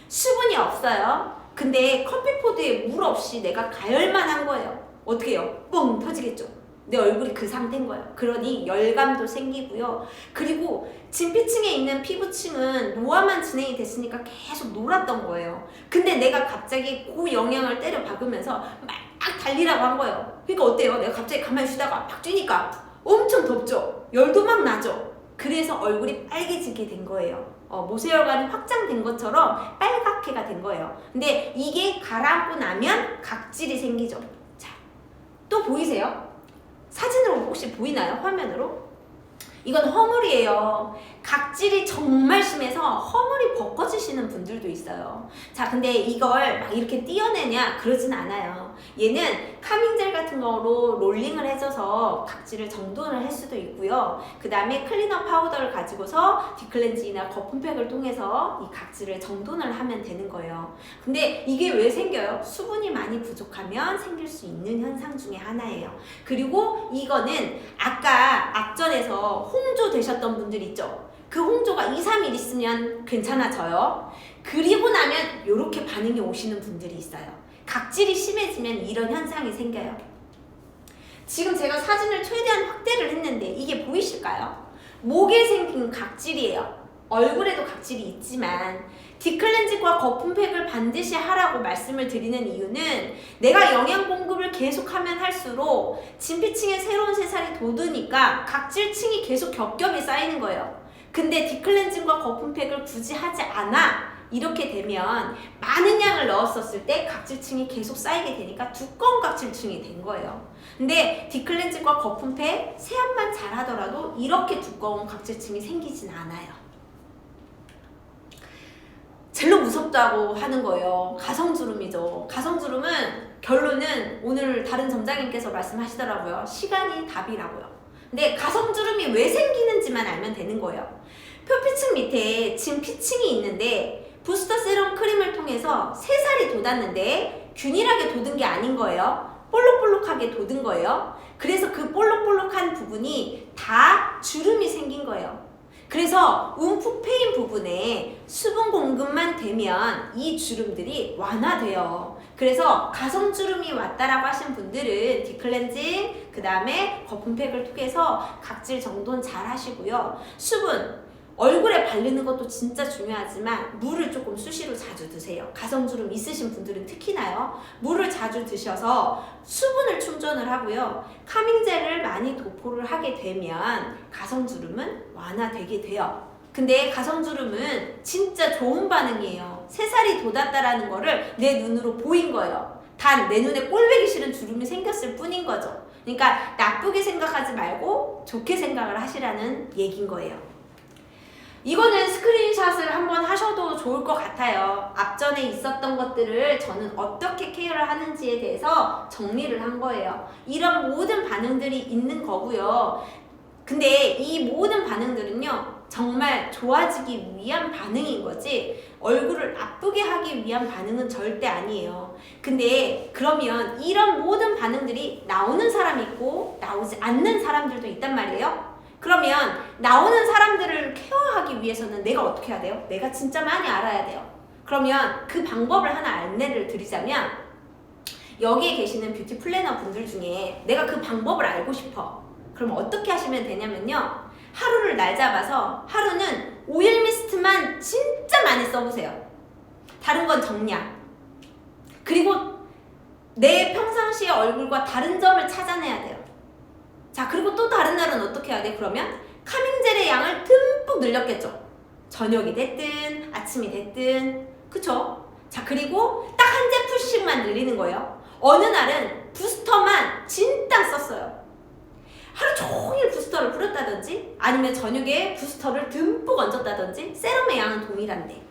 수분이 없어요. 근데 커피포드에 물 없이 내가 가열만 한 거예요. 어떻게 해요? 뻥 터지겠죠? 내 얼굴이 그 상태인 거예요. 그러니 열감도 생기고요. 그리고 진피층에 있는 피부층은 노화만 진행이 됐으니까 계속 놀았던 거예요. 근데 내가 갑자기 그 영향을 때려 박으면서 막 달리라고 한 거예요. 그러니까 어때요? 내가 갑자기 가만히 쉬다가 막 뛰니까 엄청 덥죠? 열도 막 나죠? 그래서 얼굴이 빨개지게 된 거예요. 모세혈관이 확장된 것처럼 빨갛게가 된 거예요. 근데 이게 가라앉고 나면 각질이 생기죠. 자, 또 보이세요? 사진으로 혹시 보이나요? 화면으로? 이건 허물이에요. 각질이 정말 심해서 허물이 벗겨지시는 분들도 있어요. 자, 근데 이걸 막 이렇게 띄어내냐? 그러진 않아요. 얘는 카밍젤 같은 거로 롤링을 해줘서 각질을 정돈을 할 수도 있고요. 그 다음에 클리너 파우더를 가지고서 디클렌징이나 거품팩을 통해서 이 각질을 정돈을 하면 되는 거예요. 근데 이게 왜 생겨요? 수분이 많이 부족하면 생길 수 있는 현상 중에 하나예요. 그리고 이거는 아까 앞전에서 홍조 되셨던 분들 있죠? 그 홍조가 2, 3일 있으면 괜찮아져요. 그리고 나면 이렇게 반응이 오시는 분들이 있어요. 각질이 심해지면 이런 현상이 생겨요. 지금 제가 사진을 최대한 확대를 했는데 이게 보이실까요? 목에 생긴 각질이에요. 얼굴에도 각질이 있지만 딥클렌징과 거품팩을 반드시 하라고 말씀을 드리는 이유는 내가 영양 공급을 계속하면 할수록 진피층에 새로운 새살이 돋으니까 각질층이 계속 겹겹이 쌓이는 거예요. 근데 딥클렌징과 거품팩을 굳이 하지 않아 이렇게 되면 많은 양을 넣었었을 때 각질층이 계속 쌓이게 되니까 두꺼운 각질층이 된 거예요. 근데 딥클렌징과 거품팩 세안만 잘 하더라도 이렇게 두꺼운 각질층이 생기진 않아요. 젤로 무섭다고 하는 거예요. 가성주름이죠. 가성주름은 결론은 오늘 다른 점장님께서 말씀하시더라고요. 시간이 답이라고요. 근데 가성주름이 왜 생기는지만 알면 되는 거예요. 표피층 밑에 진피층이 있는데 부스터 세럼 크림을 통해서 새살이 돋았는데 균일하게 돋은 게 아닌 거예요. 볼록볼록하게 돋은 거예요. 그래서 그 볼록볼록한 부분이 다 주름이 생긴 거예요. 그래서 움푹 패인 부분에 수분 공급만 되면 이 주름들이 완화돼요. 그래서 가성주름이 왔다라고 하신 분들은 딥클렌징, 그 다음에 거품팩을 통해서 각질 정돈 잘 하시고요. 수분, 얼굴에 바르는 것도 진짜 중요하지만 물을 조금 수시로 자주 드세요. 가성주름 있으신 분들은 특히나요. 물을 자주 드셔서 수분을 충전을 하고요. 카밍젤을 많이 도포를 하게 되면 가성주름은 완화되게 돼요. 근데 가성주름은 진짜 좋은 반응이에요. 새살이 돋았다라는 거를 내 눈으로 보인 거예요. 단 내 눈에 꼴보기 싫은 주름이 생겼을 뿐인 거죠. 그러니까 나쁘게 생각하지 말고 좋게 생각을 하시라는 얘기인 거예요. 이거는 스크린샷을 한번 하셔도 좋을 것 같아요. 앞전에 있었던 것들을 저는 어떻게 케어를 하는지에 대해서 정리를 한 거예요. 이런 모든 반응들이 있는 거고요. 근데 이 모든 반응들은요, 정말 좋아지기 위한 반응인 거지 얼굴을 나쁘게 하기 위한 반응은 절대 아니에요. 근데 그러면 이런 모든 반응들이 나오는 사람이 있고 나오지 않는 사람들도 있단 말이에요. 그러면 나오는 사람들을 케어하기 위해서는 내가 어떻게 해야 돼요? 내가 진짜 많이 알아야 돼요. 그러면 그 방법을 하나 안내를 드리자면, 여기에 계시는 뷰티 플래너 분들 중에 내가 그 방법을 알고 싶어. 그럼 어떻게 하시면 되냐면요, 하루를 날 잡아서 하루는 오일 미스트만 진짜 많이 써보세요. 다른 건 정량. 그리고 내 평상시의 얼굴과 다른 점을 찾아내야 돼요. 자, 그리고 또 다른 날은 어떻게 해야 돼? 그러면 카밍젤의 양을 듬뿍 늘렸겠죠. 저녁이 됐든 아침이 됐든, 그쵸? 자, 그리고 딱 한 제품씩만 늘리는 거예요. 어느 날은 부스터만 진딱 썼어요. 하루 종일 부스터를 뿌렸다든지 아니면 저녁에 부스터를 듬뿍 얹었다든지 세럼의 양은 동일한데,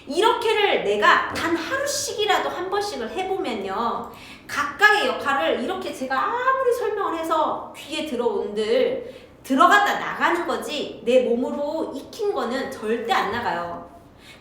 이렇게를 내가 단 하루씩이라도 한 번씩을 해보면요, 각각의 역할을 이렇게 제가 아무리 설명을 해서 귀에 들어온들 들어갔다 나가는 거지 내 몸으로 익힌 거는 절대 안 나가요.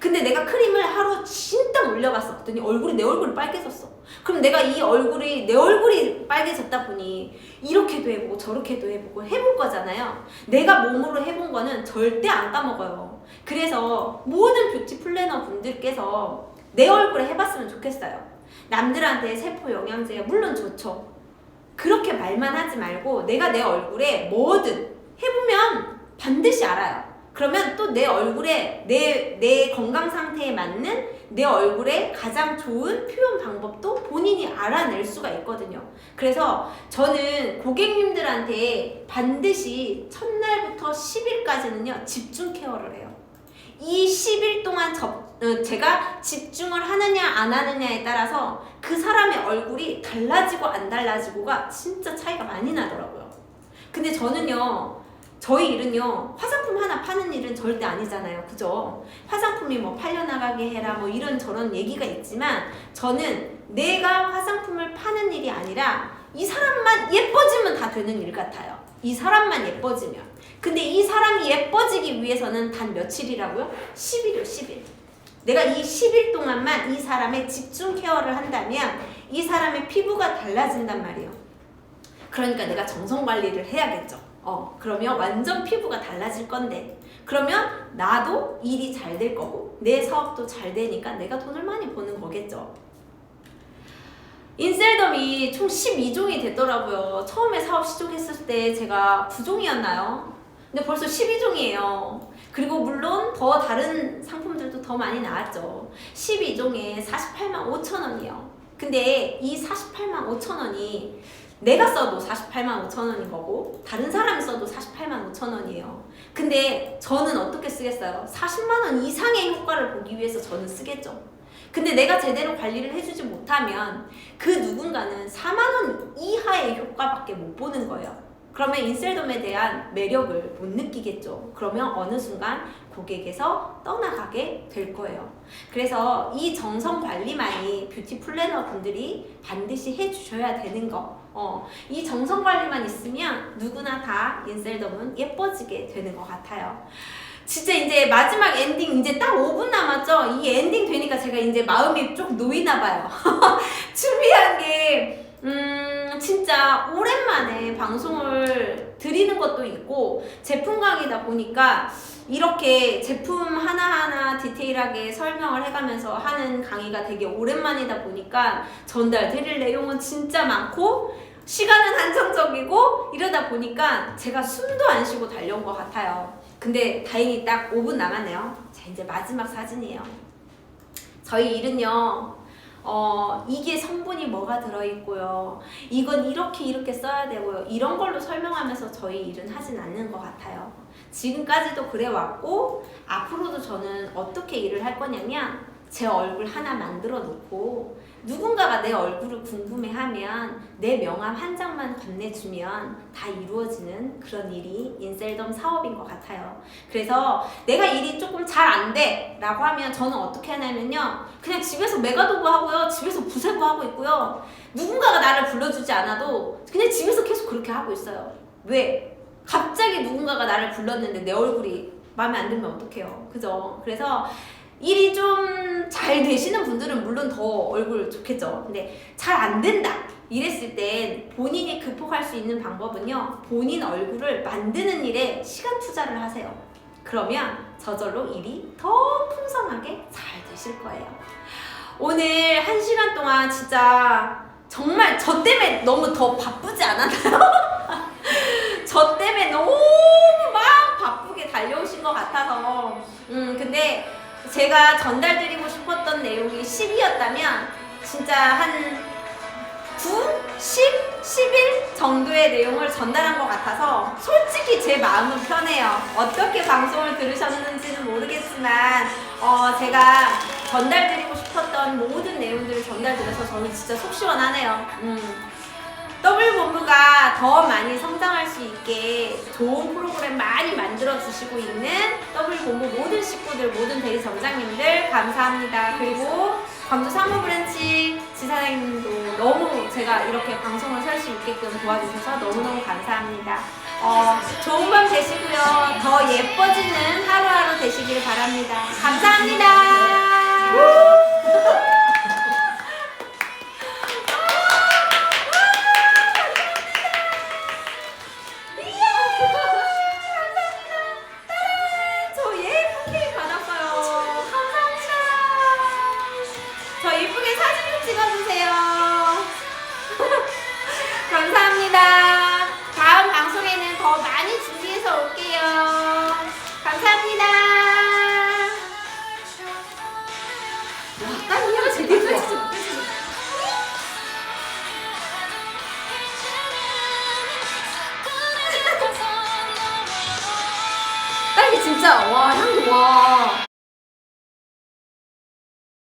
근데 내가 크림을 하루 진짜 올려봤어. 그랬더니 내 얼굴이 빨개졌어. 그럼 내가 내 얼굴이 빨개졌다 보니 이렇게도 해보고 저렇게도 해보고 해볼 거잖아요. 내가 몸으로 해본 거는 절대 안 까먹어요. 그래서 모든 뷰티 플래너 분들께서 내 얼굴에 해봤으면 좋겠어요. 남들한테 세포 영양제가 물론 좋죠. 그렇게 말만 하지 말고 내가 내 얼굴에 뭐든 해보면 반드시 알아요. 그러면 또 내 얼굴에 내 건강 상태에 맞는 내 얼굴에 가장 좋은 표현 방법도 본인이 알아낼 수가 있거든요. 그래서 저는 고객님들한테 반드시 첫날부터 10일까지는요 집중 케어를 해요. 이 10일 동안 제가 집중을 하느냐 안 하느냐에 따라서 그 사람의 얼굴이 달라지고 안 달라지고가 진짜 차이가 많이 나더라고요. 근데 저희 일은요, 화장품 하나 파는 일은 절대 아니잖아요. 그죠? 화장품이 뭐 팔려나가게 해라 뭐 이런저런 얘기가 있지만, 저는 내가 화장품을 파는 일이 아니라 이 사람만 예뻐지면 다 되는 일 같아요. 이 사람만 예뻐지면. 근데 이 사람이 예뻐지기 위해서는 단 며칠이라고요? 10일이요, 10일. 내가 이 10일 동안만 이 사람의 집중 케어를 한다면 이 사람의 피부가 달라진단 말이에요. 그러니까 내가 정성 관리를 해야겠죠. 그러면 완전 피부가 달라질 건데, 그러면 나도 일이 잘 될 거고 내 사업도 잘 되니까 내가 돈을 많이 버는 거겠죠. 인셀덤이 총 12종이 됐더라고요. 처음에 사업 시작했을 때 제가 9종이었나요? 근데 벌써 12종이에요. 그리고 물론 더 다른 상품들도 더 많이 나왔죠. 12종에 48만 5천 원이요. 근데 이 48만 5천 원이 내가 써도 48만 5천 원인 거고 다른 사람이 써도 48만 5천 원이에요. 근데 저는 어떻게 쓰겠어요? 40만 원 이상의 효과를 보기 위해서 저는 쓰겠죠. 근데 내가 제대로 관리를 해주지 못하면 그 누군가는 4만 원 이하의 효과밖에 못 보는 거예요. 그러면 인셀덤에 대한 매력을 못 느끼겠죠. 그러면 어느 순간 고객에서 떠나가게 될 거예요. 그래서 이 정성 관리만이 뷰티 플래너 분들이 반드시 해주셔야 되는 거. 이 정성 관리만 있으면 누구나 다 인셀덤은 예뻐지게 되는 것 같아요. 진짜 이제 마지막 엔딩 이제 딱 5분 남았죠? 이 엔딩 되니까 제가 이제 마음이 좀 놓이나 봐요. 준비한 게 진짜 오랜만에 방송을 드리는 것도 있고 제품 강의다 보니까 이렇게 제품 하나하나 디테일하게 설명을 해가면서 하는 강의가 되게 오랜만이다 보니까 전달 드릴 내용은 진짜 많고 시간은 한정적이고 이러다 보니까 제가 숨도 안 쉬고 달려온 것 같아요. 근데 다행히 딱 5분 남았네요. 자, 이제 마지막 사진이에요. 저희 일은요, 이게 성분이 뭐가 들어있고요. 이건 이렇게 써야 되고요. 이런 걸로 설명하면서 저희 일은 하진 않는 것 같아요. 지금까지도 그래왔고 앞으로도 저는 어떻게 일을 할 거냐면 제 얼굴 하나 만들어 놓고 누군가가 내 얼굴을 궁금해하면 내 명함 한 장만 건네주면 다 이루어지는 그런 일이 인셀덤 사업인 것 같아요. 그래서 내가 일이 조금 잘 안 돼 라고 하면 저는 어떻게 하냐면요, 그냥 집에서 메가도구 하고요, 집에서 부세구 하고 있고요, 누군가가 나를 불러주지 않아도 그냥 집에서 계속 그렇게 하고 있어요. 왜? 갑자기 누군가가 나를 불렀는데 내 얼굴이 마음에 안 들면 어떡해요. 그죠? 그래서 일이 좀 잘 되시는 분들은 물론 더 얼굴 좋겠죠. 근데 잘 안 된다 이랬을 땐 본인이 극복할 수 있는 방법은요, 본인 얼굴을 만드는 일에 시간 투자를 하세요. 그러면 저절로 일이 더 풍성하게 잘 되실 거예요. 오늘 1시간 동안 진짜 정말 저 때문에 너무 더 바쁘지 않았나요? 저 때문에 너무 막 바쁘게 달려오신 것 같아서 근데 제가 전달드리고 싶었던 내용이 10이었다면 진짜 한 9, 10, 11 정도의 내용을 전달한 것 같아서 솔직히 제 마음은 편해요. 어떻게 방송을 들으셨는지는 모르겠지만 제가 전달드리고 싶었던 모든 내용들을 전달드려서 저는 진짜 속 시원하네요. W본부가 더 많이 성장할 수 있게 좋은 프로그램 많이 만들어 주시고 있는 W본부 모든 식구들, 모든 대리점장님들 감사합니다. 그리고 광주 사무브랜치 지사장님도 너무 제가 이렇게 방송을 설 수 있게끔 도와주셔서 너무너무 감사합니다. 좋은 밤 되시고요. 더 예뻐지는 하루하루 되시길 바랍니다. 감사합니다. 감사합니다. 다음 방송에는 더 많이 준비해서 올게요. 감사합니다. 와, 딸이야, 되게 좋아. 딸이 진짜, 와,